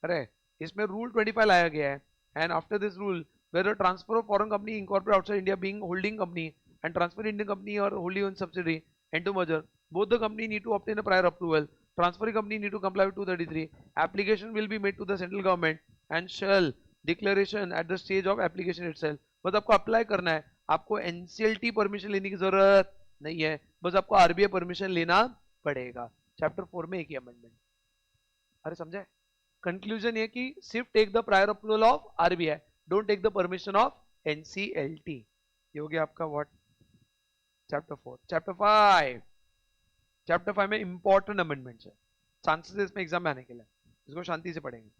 अरे इसमें रूल 25 लाया गया है, and after this rule whether transfer of foreign company incorporate outside India being holding company and transfer Indian company or wholly owned subsidiary into merger, both the company need to obtain a prior approval. Transferring company need to comply with 233. Application will be made to the central government and shall declaration at the stage of application itself. बस आपको apply करना है, आपको NCLT permission लेने की जरूरत नहीं है, बस आपको आरबीआई परमिशन लेना पड़ेगा। चैप्टर 4 में एक ही अमेंडमेंट। अरे समझे? कंक्लूजन ये कि सिर्फ take the prior approval of RBI, don't take the permission of NCLT. ये हो गया आपका व्हाट, चैप्टर 4। चैप्टर 5 में इंपॉर्टेंट अमेंडमेंट्स है, चांसेस इसमें एग्जाम में आने के लिए, इसको शांति से पढ़ेंगे।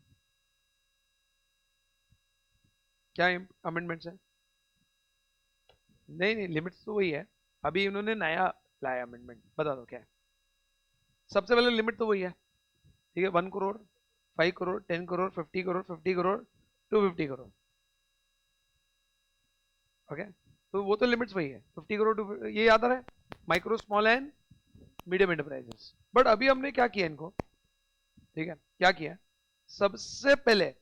क्या अमेंडमेंट्स है? नहीं नहीं, लिमिट्स तो वही है, अभी उन्होंने नया लाया अमेंडमेंट, बता दो क्या है। सबसे पहले लिमिट तो वही है, ठीक है, 1 करोड़, 5 करोड़, 10 करोड़, 50 करोड़, 50 करोड़, 250 करोड़। ओके, तो वो तो लिमिट्स वही है, 50 करोड़, ये याद आ रहा है, micro small and medium enterprises. But अभी हमने क्या किया इनको, ठीक है, क्या किया, सबसे पहले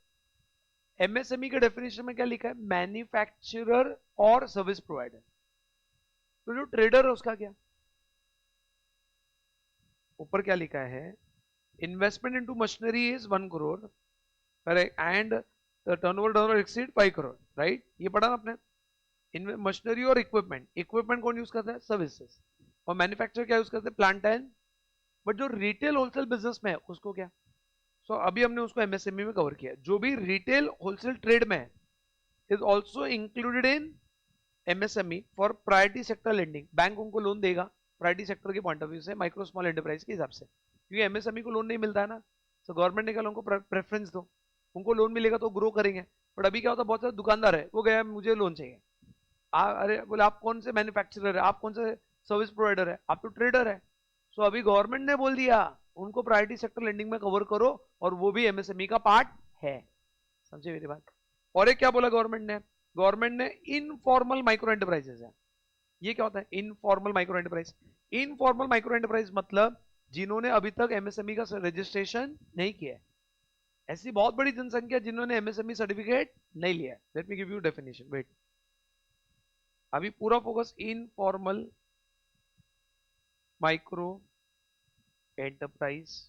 एमएसएमई के डेफिनेशन में क्या लिखा है, मैन्युफैक्चरर और सर्विस प्रोवाइडर। तो जो ट्रेडर है उसका क्या, ऊपर क्या लिखा है, investment into machinery is 1 crore, correct, and turnover exceed 5 crore, right, ये पढ़ा ना आपने। मशीनरी और इक्विपमेंट, इक्विपमेंट कौन यूज करता है, सर्विसेज, और मैन्युफैक्चर क्या यूज करते हैं, प्लांट एंड। बट जो रिटेल होलसेल बिजनेस में है उसको क्या, सो अभी हमने उसको एमएसएमई में कवर किया, जो भी रिटेल होलसेल ट्रेड में है is also included in MSME for priority sector lending. Bank उनको लोन देगा प्रायोरिटी सेक्टर के पॉइंट ऑफ व्यू से, माइक्रो स्मॉल एंटरप्राइज के हिसाब से, क्योंकि एमएसएमई को लोन नहीं मिलता है ना, तो गवर्नमेंट ने कहा उनको प्रेफरेंस दो, उनको लोन मिलेगा तो ग्रो करेंगे। बट अभी क्या होता है, बहुत सारे दुकानदार है, वो गया मुझे लोन चाहिए, अरे बोले आप कौन से मैन्युफैक्चरर है, आप कौन से सर्विस प्रोवाइडर है, आप तो ट्रेडर है। सो अभी गवर्नमेंट ने बोल दिया उनको प्रायोरिटी सेक्टर लेंडिंग में कवर करो, और वो भी एमएसएमई का पार्ट है। समझे मेरी बात? और एक क्या बोला गवर्नमेंट ने इनफॉर्मल माइक्रो एंटरप्राइजेस है। ये क्या होता है informal micro enterprise? Informal micro enterprise मतलब जिन्होंने अभी तक एमएसएमई का रजिस्ट्रेशन नहीं किया है, ऐसी बहुत बड़ी जनसंख्या जिन्होंने एमएसएमई सर्टिफिकेट नहीं लिया है। Let me give you definition, wait, अभी पूरा focus informal micro enterprise.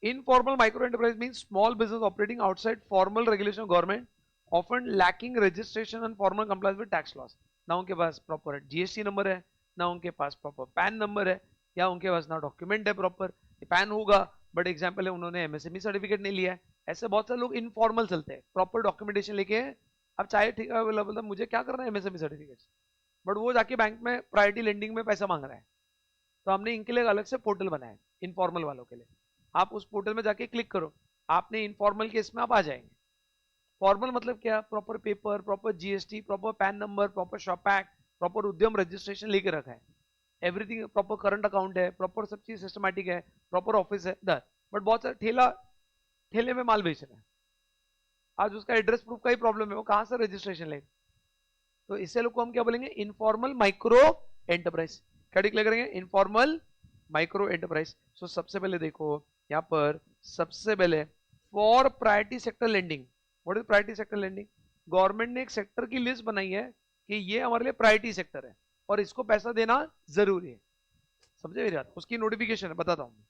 Informal micro enterprise means small business operating outside formal regulation of government, often lacking registration and formal compliance with tax laws. ना उनके पास proper GST number है, ना उनके पास proper pan number है, या उनके पास ना document है प्रॉपर, पैन होगा बट एग्जाम्पल है उन्होंने एमएसएमई सर्टिफिकेट नहीं लिया है। ऐसे बहुत सारे लोग इनफॉर्मल चलते हैं, प्रॉपर डॉक्यूमेंटेशन लेके, अब चाहे ठीक है बोला मुझे क्या करना है एमएसएमई सर्टिफिकेट, बट वो जाके बैंक में प्रायोरिटी लेंडिंग में पैसा मांग रहा है। तो हमने इनके लिए अलग से पोर्टल बनाया इनफॉर्मल वालों के लिए, आप उस पोर्टल में जाके क्लिक करो, आपने इनफॉर्मल केस में आप आ जाएंगे। फॉर्मल मतलब क्या, proper paper, proper GST, proper pan number, proper shop act, proper उद्यम रजिस्ट्रेशन लेके रखा है, एवरीथिंग प्रॉपर, करंट अकाउंट है, प्रॉपर सब चीज सिस्टमैटिक है, प्रॉपर ऑफिस है दर। बट बहुत सारे ठेले में माल बेच रहे हैं, आज उसका एड्रेस प्रूफ का ही प्रॉब्लम है, वो कहां से रजिस्ट्रेशन ले। तो इससे लोग को हम क्या बोलेंगे, इनफॉर्मल माइक्रो एंटरप्राइज। क्या डिक्लेयर करेंगे, इनफॉर्मल माइक्रो एंटरप्राइज। सो सबसे पहले देखो यहां पर, सबसे पहले for priority sector lending, what is priority sector lending, government ने एक सेक्टर की लिस्ट बनाई है कि ये हमारे लिए प्रायोरिटी सेक्टर है, और इसको पैसा देना जरूरी है। समझे मेरी बात? उसकी नोटिफिकेशन है, बताता हूँ।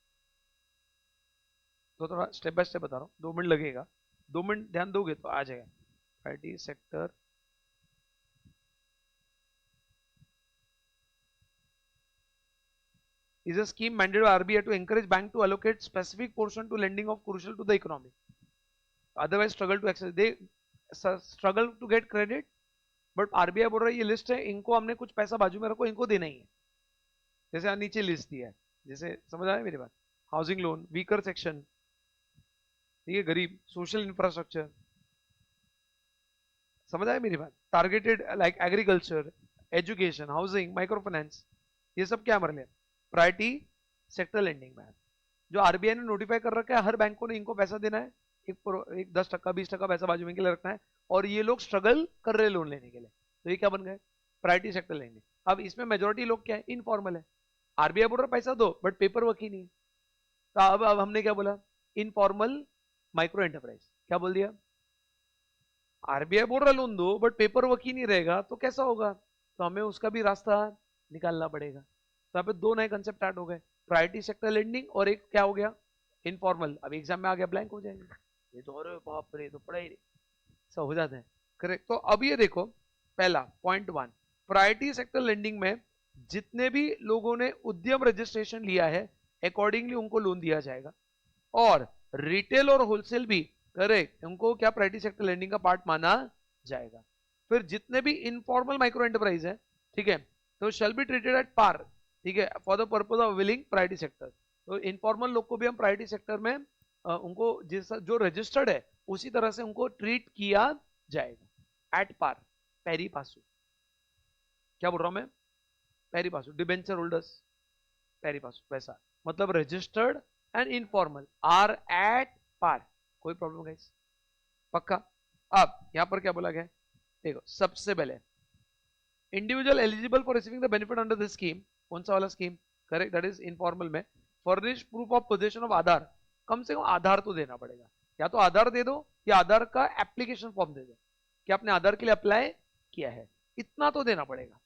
तो थोड़ा स्टेप बाय स्टेप बता रहा हूँ, 2 मिनट लगेगा, 2 मिनट ध्यान दोगे तो आ जाएगा। IT sector is a scheme mandated by RBI to encourage bank to allocate specific portion to lending of crucial to the economy. Otherwise struggle to access, they struggle to get credit, but RBI बोल रहा है ये list है, इनको हमने कुछ पैसा बाजू में रखो, इनको देना ही है। जैसे नीचे लिस्ट दिया है, जैसे समझ आया मेरी बात? हाउसिंग लोन, वीकर सेक्शन, ठीक है, गरीब, सोशल इंफ्रास्ट्रक्चर, समझ आया मेरी बात? Targeted like agriculture, education, housing, micro finance, ये सब क्या हमारे लिए प्रायोरिटी सेक्टर लेंडिंग में है। जो आरबीआई ने नोटिफाई कर रखा है हर बैंकों ने इनको पैसा देना है, एक 10% 20% पैसा बाजू में के लिए रखना है, और ये लोग स्ट्रगल कर रहे हैं लोन लेने के लिए, तो ये क्या बन गए प्रायोरिटी सेक्टर लेंडिंग। अब इसमें मेजोरिटी लोग क्या है, इनफॉर्मल है। आरबीआई बोल रहा पैसा दो बट पेपर वर्क ही नहीं है, तो अब हमने क्या बोला, इनफॉर्मल माइक्रो एंटरप्राइज। क्या बोल दिया? आरबीआई बोल रहा लोन दो बट पेपर वर्क ही नहीं रहेगा तो कैसा होगा, तो हमें उसका भी रास्ता निकालना पड़ेगा। तो यहाँ पे दो नए कंसेप्ट ऐड हो गए, प्रायोरिटी सेक्टर लेंडिंग और एक क्या हो गया, इनफॉर्मल। अब एग्जाम में आ गया ब्लैंक हो जाएंगे, ये तो अरे बाप रे तो पढ़ा ही सब हो जाते हैं, करेक्ट। तो अब ये देखो पहला पॉइंट 1, प्रायोरिटी सेक्टर लेंडिंग में जितने भी लोगों ने उद्यम रजिस्ट्रेशन लिया है अकॉर्डिंगली उनको लोन दिया जाएगा, और रिटेल और होलसेल भी करेक्ट उनको क्या प्रायोरिटी सेक्टर लेंडिंग का पार्ट माना जाएगा। फिर जितने भी इनफॉर्मल माइक्रो एंटरप्राइज है, ठीक है, तो shall be treated at par, ठीक है, for the purpose of willing priority sector. तो इनफॉर्मल लोग को भी हम प्रायोरिटी सेक्टर में उनको जिस जो रजिस्टर्ड है उसी तरह से उनको ट्रीट किया जाएगा एट पार, पैरी पासु। क्या बोल रहा हूं मैं? पैरी पासु, डिबेंचर होल्डर्स पैरी पासु, वैसा मतलब registered and informal are at par. कोई प्रॉब्लम गाइस? पक्का? अब यहां पर क्या बोला गया, देखो सबसे पहले individual eligible for receiving the benefit under this scheme, कौन सा वाला scheme, correct, that is informal में, furnish proof of possession of Aadhaar, कम से कम आधार तो देना पड़ेगा, या तो आधार दे दो या आधार का एप्लीकेशन फॉर्म दे दो कि आपने आधार के लिए अप्लाई किया है, इतना तो देना पड़ेगा।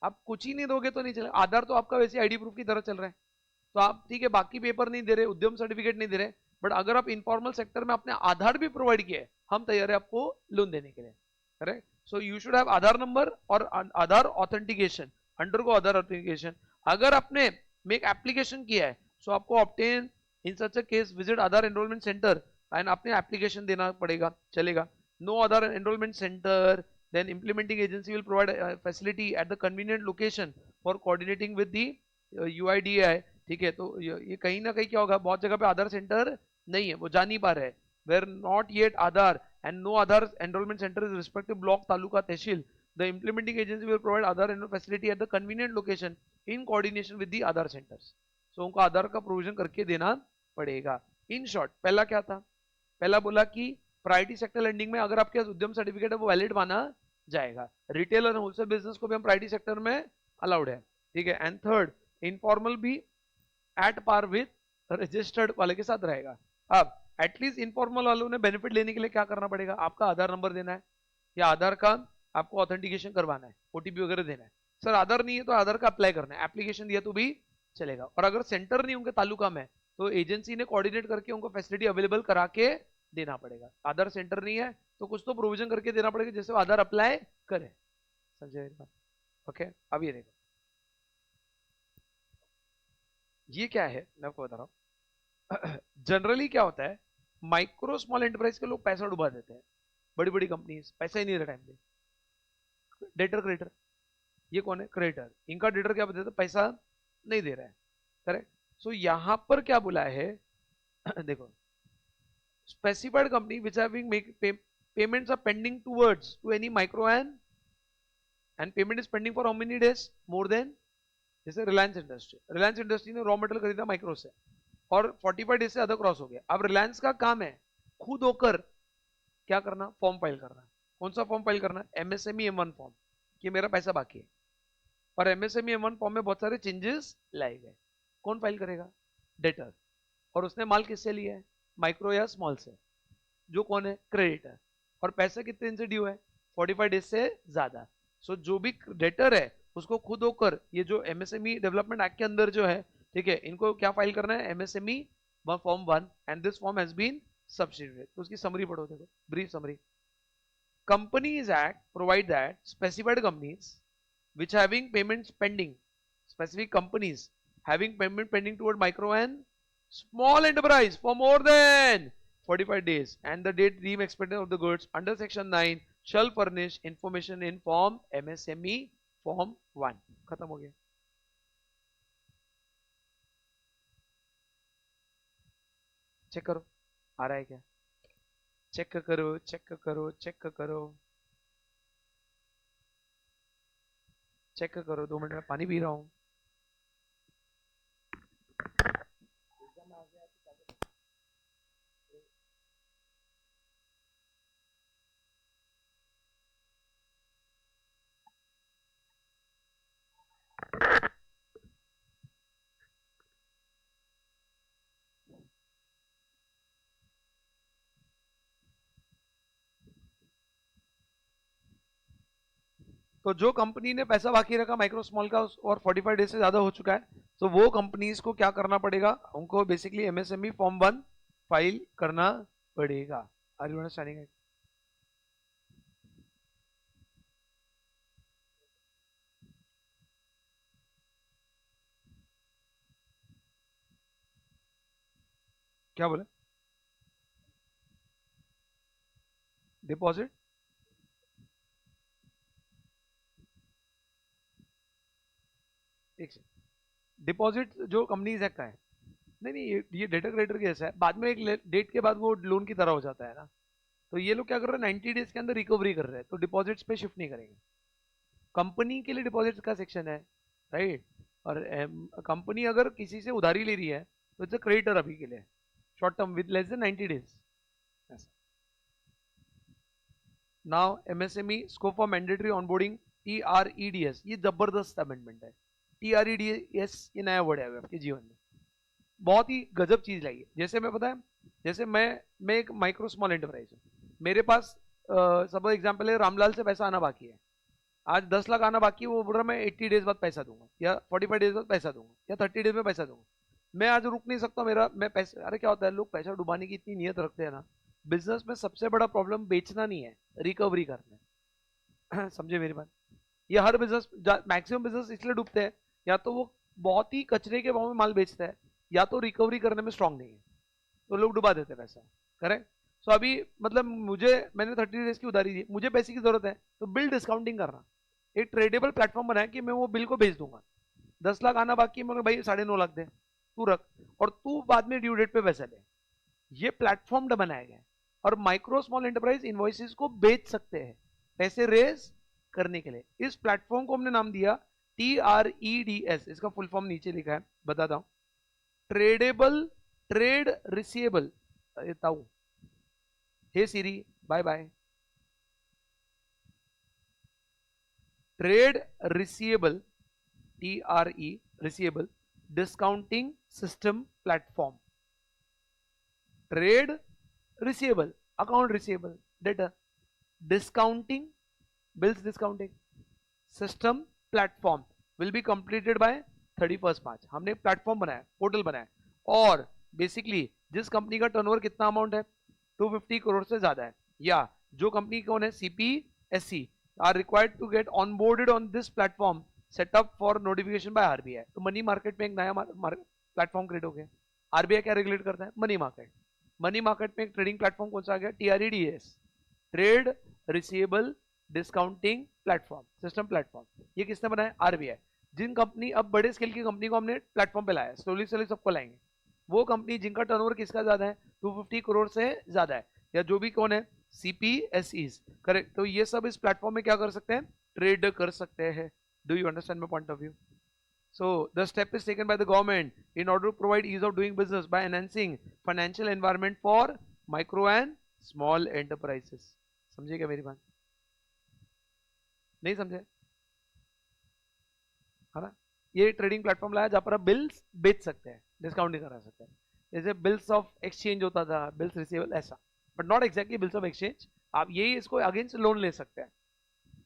आप कुछ ही नहीं दोगे तो नहीं चलेगा। आधार तो आपका वैसे आईडी प्रूफ की तरह चल रहा है, तो आप ठीक है बाकी पेपर नहीं दे रहे, उद्यम सर्टिफिकेट नहीं दे रहे, बट अगर आप इनफॉर्मल सेक्टर में अपने आधार भी प्रोवाइड किए, हम तैयार है आपको लोन देने के लिए, correct. So you should have Aadhaar number और आधार ऑथेंटिकेशन, अंडर को आधार ऑथेंटिकेशन। अगर आपने मेक एप्लीकेशन किया है, सो आपको obtain in such a case visit Aadhaar enrolment centre and आपने एप्लीकेशन देना पड़ेगा, चलेगा। No Aadhaar enrolment centre, then implementing agency will provide a facility at the convenient location for coordinating with the UIDAI, ठीक है। तो ये कहीं ना कहीं क्या होगा, बहुत जगह पे आधार सेंटर नहीं है, वो जा नहीं पा रहे हैं, where not yet Aadhaar and no Aadhaar enrollment center is respective block, taluka, tehsil, the implementing agency will provide Aadhaar enrollment facility at the convenient location in coordination with the Aadhaar centers। so उनको आधार का provision करके देना पड़ेगा। In short पहला क्या था, पहला बोला कि प्रायोरिटी सेक्टर लेंडिंग में अगर आपके पास उद्यम सर्टिफिकेट है वो वैलिड माना जाएगा, रिटेल और होलसेल बिजनेस को भी हम प्रायोरिटी सेक्टर में अलाउड है, ठीक है। एंड थर्ड, इनफॉर्मल भी एट पार विद रजिस्टर्ड वाले के साथ रहेगा। अब एटलीस्ट इनफॉर्मल वालों ने बेनिफिट लेने के लिए क्या करना पड़ेगा, आपका आधार नंबर देना है या आधार का आपको ऑथेंटिकेशन करवाना है, ओटीपी वगैरह देना है। सर आधार नहीं है तो आधार का अप्लाई करना है, एप्लीकेशन दिया तो भी चलेगा। और अगर सेंटर नहीं उनके तालुका में तो एजेंसी ने कोऑर्डिनेट करके उनको फैसिलिटी अवेलेबल करा के देना पड़ेगा। आधार सेंटर नहीं है तो कुछ तो प्रोविजन करके देना पड़ेगा जैसे आधार अप्लाई करे, समझे? ओके, अब ये देखो ये क्या है मैं आपको बता रहा हूं। जनरली क्या होता है, माइक्रो स्मॉल एंटरप्राइज के लोग पैसा डुबा देते हैं, बड़ी बड़ी कंपनीज पैसा ही नहीं दे टाइम पे। डेटर क्रेडिटर, ये कौन है? क्रेडिटर, इनका डेटर क्या बताते, पैसा नहीं दे रहा है, करेक्ट। सो यहां पर क्या बोला है देखो, specified company which having make payments are pending towards to any micro and payment is pending for how many days, more than, जैसे रिलायंस इंडस्ट्री ने रॉ मटेरियल खरीदा माइक्रो से और 45 डेज से अदर क्रॉस हो गया। अब रिलायंस का काम है खुद होकर क्या करना, फॉर्म फाइल करना। कौन सा फॉर्म फाइल करना? एमएसएमई M1 फॉर्म, कि मेरा पैसा बाकी है, और एमएसएमई M1 फॉर्म में बहुत सारे चेंजेस लाए गए। कौन फाइल करेगा? डेटर। और उसने माल किससे लिया है, माइक्रो या स्मॉल से, जो कौन है? क्रेडिटर। और पैसा कितने दिन से ड्यू है? 45 डेज से ज्यादा। सो जो भी डेटर है उसको खुद होकर ये जो एमएसएमई डेवलपमेंट एक्ट के अंदर जो है, ठीक है, इनको क्या फाइल करना है, MSME form 1 and this form has been substituted. तो उसकी समरी पढ़ो, देखो brief summary. Companies Act provide that specified companies which having payments pending, specific companies having payment pending toward micro and small enterprise for more than 45 days and the date deemed expected of the goods under section 9 shall furnish information in form MSME form 1। खत्म हो गया। Check करो आ रहा है क्या, check करो check करो check करो चेक करो। 2 मिनट में पानी पी रहा हूं। तो जो कंपनी ने पैसा बाकी रखा माइक्रो स्मॉल का और 45 डेज से ज्यादा हो चुका है, तो वो कंपनीज को क्या करना पड़ेगा, उनको बेसिकली एमएसएमई फॉर्म 1 फाइल करना पड़ेगा। Are you understanding it? क्या बोले? डिपॉजिट एक से डिपॉजिट जो कंपनीज एक्ट का है, नहीं नहीं ये डेटर क्रेडिटर केस है, बाद में एक डेट के बाद वो लोन की तरह हो जाता है ना। तो ये लोग क्या कर रहे हैं, 90 डेज के अंदर रिकवरी कर रहे हैं, तो डिपॉजिट्स पे शिफ्ट नहीं करेंगे। कंपनी के लिए डिपॉजिट्स का सेक्शन है, राइट। और कंपनी अगर किसी से उधारी ले रही है तो इट्स अ क्रेडिटर अभी के लिए, short term with less than 90 days. Now MSME scope for mandatory onboarding TREDS, ये जबरदस्त अमेंडमेंट है। TREDS ये नया वर्ड है आपके जीवन में, बहुत ही गजब चीज लाई है। जैसे मैं बताया, जैसे मैं एक माइक्रो स्मॉल एंटरप्राइज हूँ, मेरे पास सपोज एग्जांपल है रामलाल से पैसा आना बाकी है, आज 10 लाख आना बाकी है, वो बोल रहा मैं 80 डेज बाद पैसा दूंगा या 45 डेज बाद पैसा दूंगा या 30 डेज में पैसा दूंगा। मैं आज रुक नहीं सकता, मेरा मैं पैसे, अरे क्या होता है लोग पैसा डुबाने की इतनी नियत रखते हैं ना। बिजनेस में सबसे बड़ा प्रॉब्लम बेचना नहीं है, रिकवरी करना है। समझे मेरी बात? ये हर बिजनेस, मैक्सिमम बिजनेस इसलिए डूबते हैं, या तो वो बहुत ही कचरे के भाव में माल बेचता है, या तो रिकवरी करने में स्ट्रांग नहीं है, तो लोग डुबा देते हैं पैसा। करेक्ट। सो अभी मतलब मैंने 30 डेज की उधारी दी, मुझे पैसे की जरूरत है, तो बिल डिस्काउंटिंग करना, एक ट्रेडेबल प्लेटफॉर्म बनाया कि मैं वो बिल को भेज दूंगा। 10 लाख आना बाकी है, मगर भाई 9.5 लाख दे, तू रख, और तू बाद में ड्यू डेट पे पैसा ले। ये प्लेटफॉर्म बनाया गया है, और माइक्रो स्मॉल एंटरप्राइज इनवॉइसेस को बेच सकते हैं पैसे रेज करने के लिए। इस प्लेटफॉर्म को हमने नाम दिया TREDS, इसका फुल फॉर्म नीचे लिखा है, बताता हूं। ट्रेडेबल ट्रेड रिसीवेबल, ताऊ हे सीरी बाय बाय, trade receivable TRE receivable discounting system platform. Trade receivable, account receivable, data, discounting bills, discounting system platform will be completed by 31 March. हमने प्लेटफॉर्म बनाया, पोर्टल बनाया, और बेसिकली जिस कंपनी का टर्नओवर कितना अमाउंट है 250 करोड़ से ज्यादा है, या जो कंपनी कौन है CPSE are required to get onboarded on this platform set up for notification by RBI। तो मनी मार्केट में एक नया प्लेटफॉर्म क्रिएट हो गया। RBI क्या रेगुलेट करता है? Money market. मनी मार्केट में एक ट्रेडिंग प्लेटफॉर्म कौन सा आ गया? TREDS, trade receivable discounting platform system platform. ये किसने बनाया? RBI। जिन कंपनी, अब बड़े स्केल की कंपनी को हमने प्लेटफॉर्म पे लाया, स्लोली स्लोली सबको लाएंगे। वो कंपनी जिनका टर्नओवर किसका ज्यादा है, 250 करोड़ से ज्यादा है, या जो भी कौन है CPSEs, करेक्ट। तो ये सब इस प्लेटफॉर्म में क्या कर सकते हैं? ट्रेड कर सकते हैं। Do you understand my point of view? So the step is taken by the government in order to provide ease of doing business by enhancing financial environment for micro and small enterprises। समझे क्या मेरी बात? नहीं समझे? है ना? ये trading platform लाया जहां पर आप बिल्स बेच सकते हैं, डिस्काउंटिंग करा सकते हैं। जैसे बिल्स ऑफ एक्सचेंज होता था, बिल्स रिसीवेबल, ऐसा, but not exactly bills of exchange. आप यही इसको अगेंस्ट लोन ले सकते हैं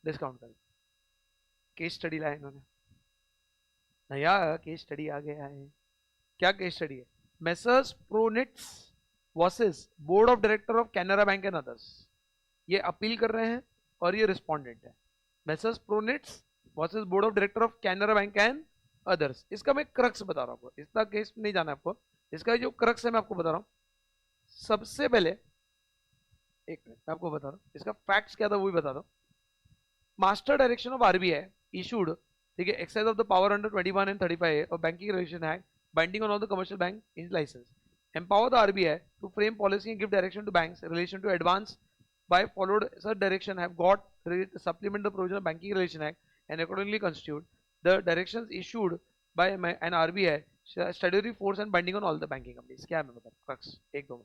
डिस्काउंट करके। केस स्टडी लाया इन्होंने, नया केस स्टडी आ गया है। क्या केस स्टडी है? Messrs Pronits versus board of director of Canara bank and others. ये अपील कर रहे हैं और ये रिस्पोंडेंट है। Messrs Pronits versus board of director of Canara bank and others. इसका मैं क्रक्स बता रहा हूँ आपको, इसका केस नहीं जाना आपको, इसका जो क्रक्स है मैं आपको बता रहा हूँ। सबसे पहले एक मिनट मैं आपको बता रहा हूँ इसका फैक्ट्स क्या था वो भी बता दो। Master direction of RBI issued, ठीक है, exercise of the power under 21 and 35 of banking regulation act binding on all the commercial bank in license, empower the RBI to frame policy and give direction to banks in relation to advance by followed such direction have got supplement the provision of banking regulation act and accordingly constitute the directions issued by an RBI statutory force and binding on all the banking companies। क्या है मैं बता crux एक दो में।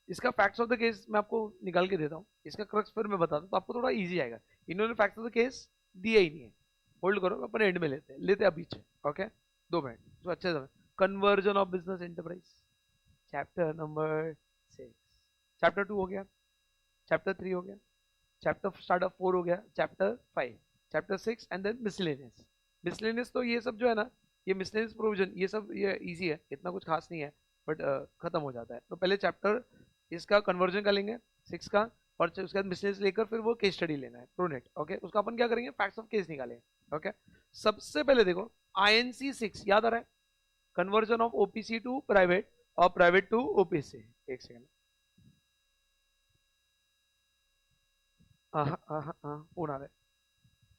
इसका facts of the case मैं आपको निकाल के देता हूँ, इसका क्रक्स फिर मैं बता दूँ तो आपको थोड़ा इजी आएगा। इन्होंने फैक्ट्स ऑफ द केस दिया ही नहीं है, होल्ड करो अपन एंड में लेते हैं पीछे, ओके 2 मिनट तो अच्छे समय। Conversion of business enterprise chapter number 6, chapter 2 हो गया, चैप्टर 3 हो गया, चैप्टर स्टार्ट ऑफ 4 हो गया, chapter 5, chapter 6 and then miscellaneous. Miscellaneous तो ये सब जो है ना, ये मिसलेनियस प्रोविजन ये सब ये इजी है, इतना कुछ खास नहीं है, बट खत्म हो जाता है। तो पहले चैप्टर इसका कन्वर्जन का लेंगे 6 का, और उसके बाद मिसलेनियस लेकर फिर वो केस स्टडी लेना है प्रोनेट, ओके। उसका अपन क्या करेंगे, फैक्ट्स ऑफ केस निकालेंगे, ओके। सबसे पहले देखो INC 6 याद आ रहा है, conversion of OPC to private और प्राइवेट टू ओपीसी। एक सेकंड, फोन आ रहा है,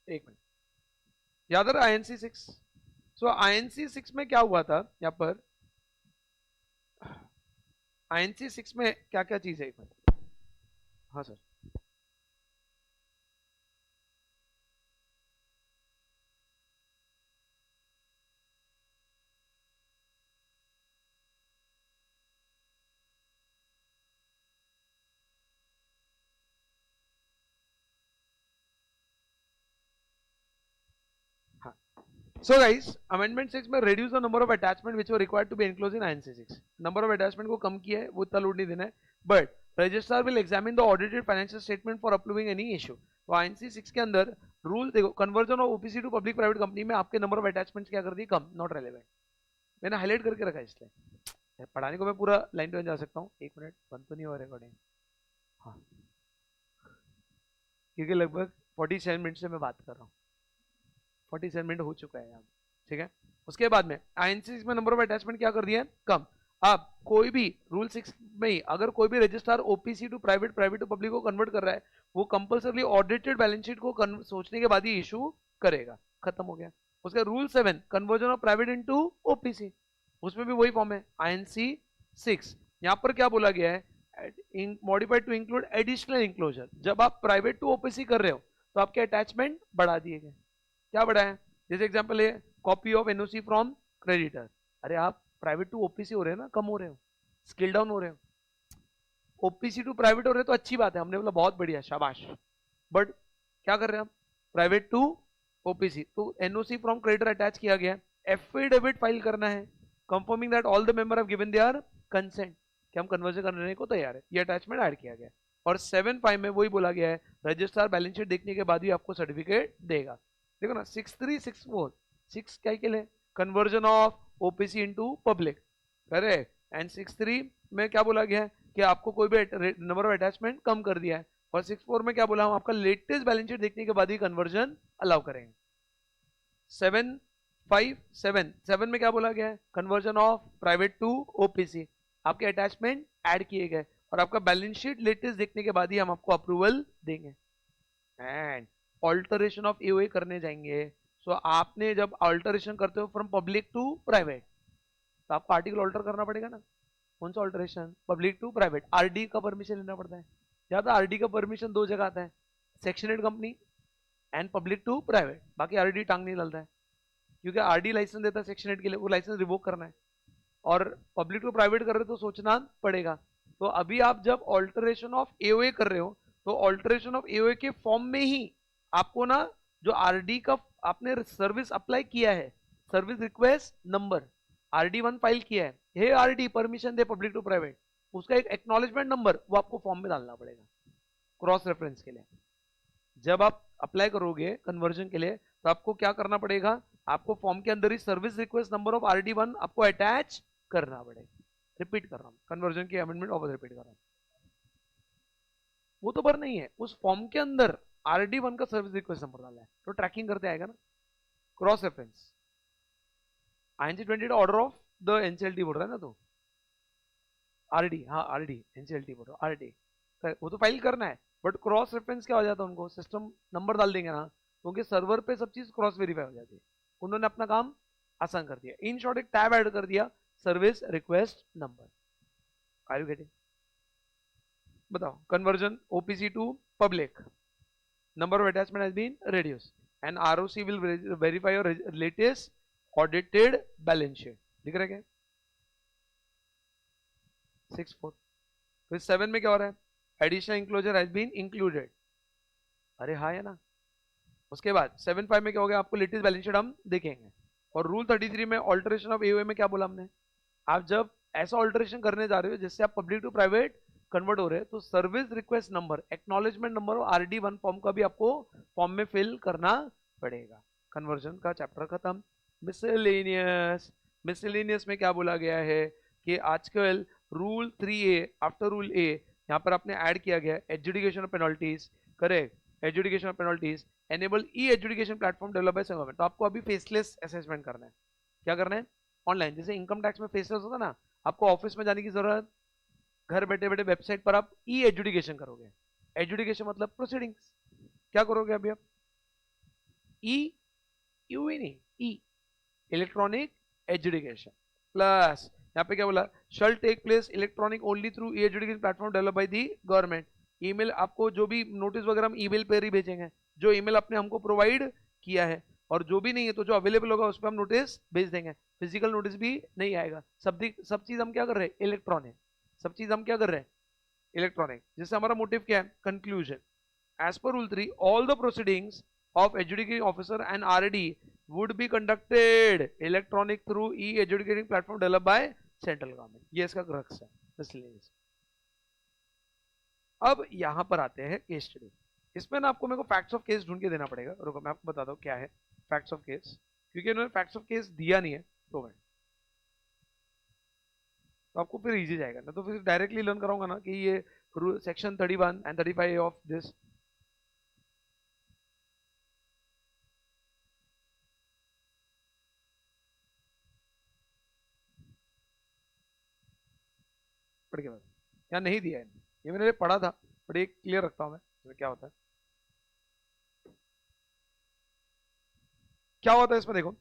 एक मिनट। याद आ रहा है INC 6? सो INC 6 में क्या हुआ था, यहाँ पर INC 6 में क्या क्या चीज है, एक मिनट। हाँ सर, So guys, amendment 6 में reduce the number of attachment which were required to be enclosed in INC 6। number of attachment को कम किया है, वो इतना लोड नहीं देना है, but registrar will examine the audited financial statement for approving any issue। तो INC 6 के अंदर रूल देखो, conversion of OPC to public private company में आपके नंबर ऑफ अटैचमेंट्स क्या कर दिए, कम, नॉट रेलेवेंट। मैंने हाईलाइट करके रखा है इसलिए, पढ़ाने को मैं पूरा लाइन टू लाइन जा सकता हूँ। एक मिनट, बंद तो नहीं हो रिकॉर्डिंग? हाँ, क्योंकि लगभग 47 मिनट से मैं बात कर रहा हूँ, 47 मिनट हो चुका है यहाँ, ठीक है। उसके बाद में INC 6 में नंबर ऑफ अटैचमेंट क्या कर दिया है, कम। अब कोई भी रूल 6 में ही अगर कोई भी registrar OPC to private, private to public को कन्वर्ट कर रहा है, वो कंपल्सरली ऑडिटेड बैलेंस शीट को सोचने के बाद ही इशू करेगा, खत्म हो गया। उसका rule 7 conversion of private into OPC, उसमें भी वही फॉर्म है INC 6। यहाँ पर क्या बोला गया है, modified to include additional enclosure. जब आप प्राइवेट टू ओपीसी कर रहे हो तो आपके अटैचमेंट बढ़ा दिए गए। क्या बढ़ा है, जैसे एग्जांपल है copy of NOC from creditor. अरे आप प्राइवेट टू ओपीसी हो रहे हैं ना, कम हो रहे हो, स्केल डाउन हो रहे हो। ओपीसी टू प्राइवेट हो रहे तो अच्छी बात है, हमने बोला बहुत बढ़िया, शाबाश। बट क्या कर रहे हैं हम, प्राइवेट टू ओपीसी, तो एनओसी फ्रॉम क्रेडिटर अटैच किया गया, एफिडेविट फाइल करना है confirming that all the member have given their consent कि हम कन्वर्जन करने को तैयार है, ये अटैचमेंट ऐड किया गया। और 7(5) में वही बोला गया है, रजिस्ट्रार बैलेंस शीट देखने के बाद ही आपको सर्टिफिकेट देगा। देखो ना 6364 6 क्या के लिए, conversion of OPC into public, correct. And 63 में क्या बोला गया है कि आपको कोई भी नंबर ऑफ अटैचमेंट कम कर दिया है। और 64 में क्या बोला, हम आपका लेटेस्ट बैलेंस शीट देखने के बाद ही कन्वर्जन अलाउ करेंगे। 7(5)(7) में क्या बोला गया है, conversion of private to OPC, आपके अटैचमेंट ऐड किए गए और आपका बैलेंस शीट लेटेस्ट देखने के बाद ही हम आपको अप्रूवल देंगे। एंड ऑल्टरेशन ऑफ एओए करने जाएंगे। सो आपने जब ऑल्टरेशन करते हो फ्रॉम पब्लिक टू प्राइवेट, तो आपको आर्टिकल ऑल्टर करना पड़ेगा ना। कौन सा alteration, public to private, RD का परमिशन लेना पड़ता है। ज्यादा आरडी का परमिशन 2 जगह आता है, section 8 company and public to private. बाकी आरडी टांग नहीं डालता है, क्योंकि आरडी लाइसेंस देता है सेक्शन 8 के लिए, वो लाइसेंस रिवोक करना है। और पब्लिक टू प्राइवेट कर रहे हो तो सोचना पड़ेगा। तो अभी आप जब ऑल्टरेशन ऑफ एओए कर रहे हो, तो ऑल्टरेशन ऑफ एओए के फॉर्म में ही आपको ना जो आरडी का आपने सर्विस अप्लाई किया है, service request number RD1 file किया है, हे आरडी परमिशन दे पब्लिक टू प्राइवेट, उसका एक एक्नॉलेजमेंट नंबर वो आपको फॉर्म में डालना पड़ेगा क्रॉस रेफरेंस के लिए। जब आप अप्लाई करोगे कन्वर्जन के लिए तो आपको क्या करना पड़ेगा, आपको फॉर्म के अंदर ही service request number of RD1 आपको अटैच करना पड़ेगा। रिपीट कर रहा हूं, कन्वर्जन की अमेंडमेंट ऑफ रिपीट कर रहा हूं, वो तो भर नहीं है, उस फॉर्म के अंदर RD1 का सर्विस रिक्वेस्ट नंबर डाला है तो ट्रैकिंग करते आएगा ना। Cross reference INC 20 order of the NCLT बोल रहा है ना, तो RD, हाँ RD NCLT बोल रहा RD, वो तो फाइल करना है, बट क्रॉस रेफरेंस क्या हो जाता है, उनको सिस्टम नंबर डाल देंगे ना, क्योंकि सर्वर पे सब चीज क्रॉस वेरीफाई हो जाती है। उन्होंने अपना काम आसान कर दिया, इन शॉर्ट एक टैब ऐड कर दिया, service request number. Are you getting? बताओ, conversion OPC to public, number of attachment has been reduced and ROC will verify your latest audited balance sheet। दिख रहा है क्या? 6(4). तो 7 में क्या हो रहा है, additional enclosure has been included, अरे हाँ है ना। उसके बाद 7(5) में क्या हो गया, आपको लेटेस्ट बैलेंस शीट हम देखेंगे। और रूल 33 में ऑल्टरेशन ऑफ AOA में क्या बोला हमने, आप जब ऐसा ऑल्टरेशन करने जा रहे हो जिससे आप पब्लिक टू प्राइवेट कन्वर्ट हो रहे हैं तो service request number, acknowledgement number और RD1 फॉर्म का भी आपको फॉर्म में फिल करना पड़ेगा। कन्वर्जन का चैप्टर खत्म। मिसलेनियस, मिसलेनियस में क्या बोला गया है कि आजकल rule 3A, after rule A यहाँ पर आपने ऐड किया गया adjudication of penalties, correct, adjudication of penalties, enable E adjudication platform develop by government. तो आपको अभी फेसलेस असेसमेंट करना है। क्या करना है, ऑनलाइन, जैसे इनकम टैक्स में फेसलेस होता ना, आपको ऑफिस में जाने की जरूरत, घर बैठे बैठे वेबसाइट पर आप ई एजुडिकेशन करोगे। एजुडिकेशन मतलब प्रोसीडिंग्स, क्या करोगे अभी आप, ई यू ही नहीं, ई इलेक्ट्रॉनिक एजुडिकेशन प्लस यहाँ पे क्या बोला, shall take place electronic only through e adjudication platform develop by the government. Email, आपको जो भी नोटिस वगैरह हम ईमेल पर ही भेजेंगे, जो ईमेल आपने हमको प्रोवाइड किया है, और जो भी नहीं है तो जो अवेलेबल होगा उस पर हम नोटिस भेज देंगे, फिजिकल नोटिस भी नहीं आएगा। सब चीज हम क्या कर रहे हैं, इलेक्ट्रॉनिक, सब चीज हम क्या कर रहे हैं, इलेक्ट्रॉनिक। जिससे हमारा मोटिव क्या है, conclusion. As per rule 3 all the proceedings of adjudicating officer and RD would be conducted electronic through e-adjudicating platform developed by central government। ये इसका क्रक्स है मिसलेनियस। अब यहां पर आते हैं केस स्टडी। इसमें ना आपको मेरे को फैक्ट्स ऑफ केस ढूंढ के देना पड़ेगा, रुको मैं आपको बताता हूँ क्या है फैक्ट्स ऑफ केस, क्योंकि उन्होंने फैक्ट्स ऑफ केस दिया नहीं है तो मैं तो आपको फिर इजी जाएगा ना, तो फिर डायरेक्टली लर्न कराऊंगा ना कि ये सेक्शन 31 एंड 35 ऑफ दिस। पढ़ के बाद यहाँ नहीं दिया है, ये मैंने पढ़ा था, बट एक क्लियर रखता हूँ मैं, इसमें क्या होता है, क्या होता है इसमें देखो।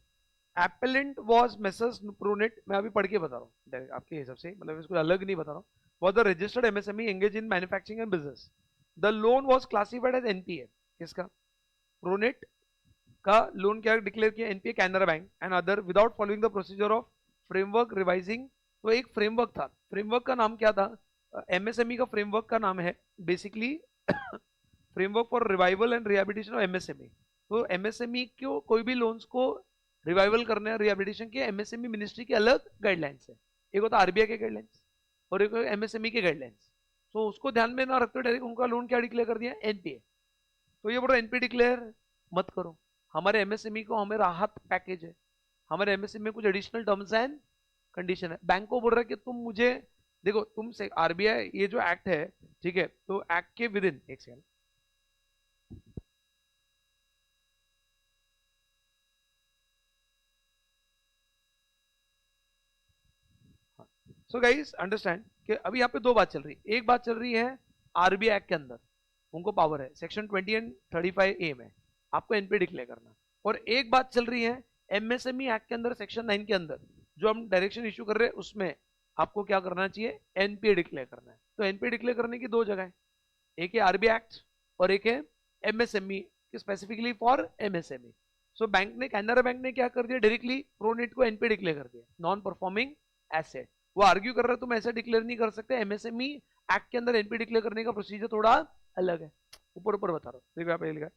एपेलेंट वॉज मेसर्स प्रोनेट, मैं अभी पढ़ के बता रहा हूँ आपके हिसाब से, मतलब इसको अलग नहीं बता रहा हूँ। Was the registered MSME engage in manufacturing and business, the loan was classified as NPA। किसका, प्रोनेट का लोन क्या डिक्लेयर किया, NPA Canara bank and other without following the procedure of framework revising. तो एक फ्रेमवर्क था, फ्रेमवर्क का नाम क्या था, MSME का फ्रेमवर्क का नाम है basically framework for revival and rehabilitation of MSME। तो MSME को कोई भी लोन्स को रिवाइवल करने और रिहेबिलिटेशन के MSME मिनिस्ट्री की अलग गाइडलाइंस है, एक होता RBI के गाइडलाइंस और एक MSME के गाइडलाइंस। तो उसको ध्यान में ना रखते हुए डायरेक्ट उनका लोन क्या डिक्लेयर कर दिया, NPA। तो ये बोल रहा NPA डिक्लेयर मत करो, हमारे MSME को हमें राहत पैकेज है, हमारे MSME में कुछ एडिशनल टर्म्स एंड कंडीशन है। बैंक को बोल रहा है कि तुम मुझे देखो, तुम से RBI ये जो एक्ट है, ठीक है, तो एक्ट के विद इन, एक सेकंड, सो गाइस अंडरस्टैंड कि अभी यहाँ पे दो बात चल रही है। एक बात चल रही है RBI एक्ट के अंदर उनको पावर है सेक्शन 20 एंड 35A में आपको NPA डिक्लेयर करना, और एक बात चल रही है MSME एक्ट के अंदर सेक्शन 9 के अंदर जो हम डायरेक्शन इशू कर रहे हैं उसमें आपको क्या करना चाहिए, NPA डिक्लेयर करना है। तो NPA डिक्लेयर करने की दो जगह है, एक है RBI एक्ट और एक है MSME specifically for MSME। So bank ने, कैनरा बैंक ने क्या कर दिया, डायरेक्टली प्रोनेट को NPA डिक्लेयर कर दिया, नॉन परफॉर्मिंग एसेट। वो आर्ग्यू कर रहा है तुम ऐसा डिक्लेयर नहीं कर सकते, MSME एक्ट के अंदर NPA डिक्लेयर करने का प्रोसीजर थोड़ा अलग है। ऊपर ऊपर बता रहा हूँ, देखो यहाँ पे लिखा है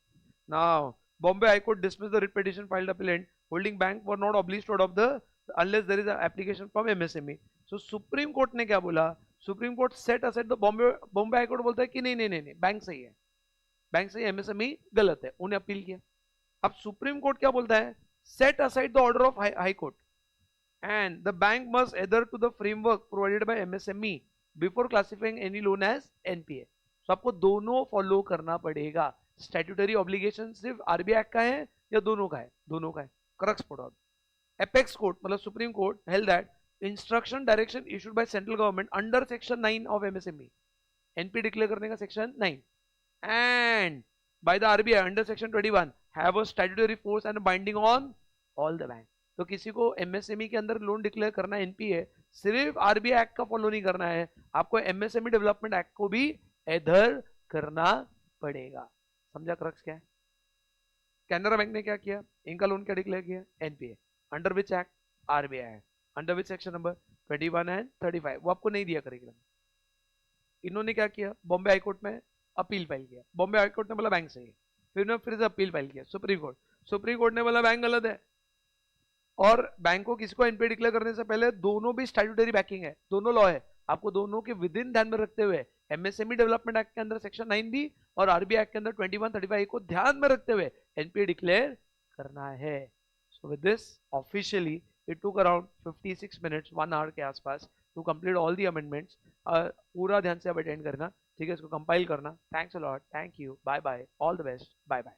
now Bombay High Court dismissed the writ petition filed appellant holding bank were not obliged to adopt the unless there is an application from MSME। So supreme court ने क्या बोला, supreme court set asset the Bombay high court बोलता है कि नहीं नहीं नहीं नहीं बैंक सही है, बैंक से एमएसएमई गलत है, उन्हें अपील किया। अब सुप्रीम कोर्ट क्या बोलता है, set aside the order of high court and the bank must adhere to the framework provided by MSME before classifying any loan as NPA. तो आपको दोनों फॉलो करना पड़ेगा। स्टैट्यूटरी ऑब्लिगेशन सिर्फ आरबीआई एक्ट का है या दोनों का है, दोनों का है। क्रक्स पढ़ो। एपेक्स कोर्ट मतलब supreme court held that instruction direction issued by central government under section 9 of MSME, NP declare करने का section 9, and by the RBI under section 21 have a statutory force and binding on all the bank. तो किसी को MSME के अंदर loan declare करना NPA, सिर्फ RBI act का फॉलो नहीं करना है, आपको एमएसएमई डेवलपमेंट एक्ट को भी एडर करना पड़ेगा। समझा क्रक्स क्या है? कैनरा बैंक ने क्या किया, इनका लोन क्या डिक्लेयर किया, NPA, under which act, RBI act, under which section number 21 and 35, वो आपको नहीं दिया करिकुलम। इन्होंने क्या किया, बॉम्बे हाईकोर्ट में अपील फाइल किया, बॉम्बे हाईकोर्ट ने बोला बैंक सही है, फिर से अपील फाइल किया सुप्रीम कोर्ट ने बोला बैंक गलत है। और बैंक को किसी को एनपीए डिक्लेयर करने से पहले दोनों भी स्टैट्यूटरी बैकिंग है, दोनों लॉ है, आपको दोनों के विद इन ध्यान में रखते हुए एमएसएमई डेवलपमेंट एक्ट के अंदर सेक्शन 9 भी और आरबीआई एक्ट के अंदर 21 35 को ध्यान में रखते हुए एनपीए डिक्लेयर करना है। So with this officially it took around 56 minutes 1 hour के आसपास to complete all the amendments. पूरा ध्यान से अब अटेंड करना, ठीक है, इसको कंपाइल करना। Thanks a lot, thank you, bye bye, all the best, bye bye.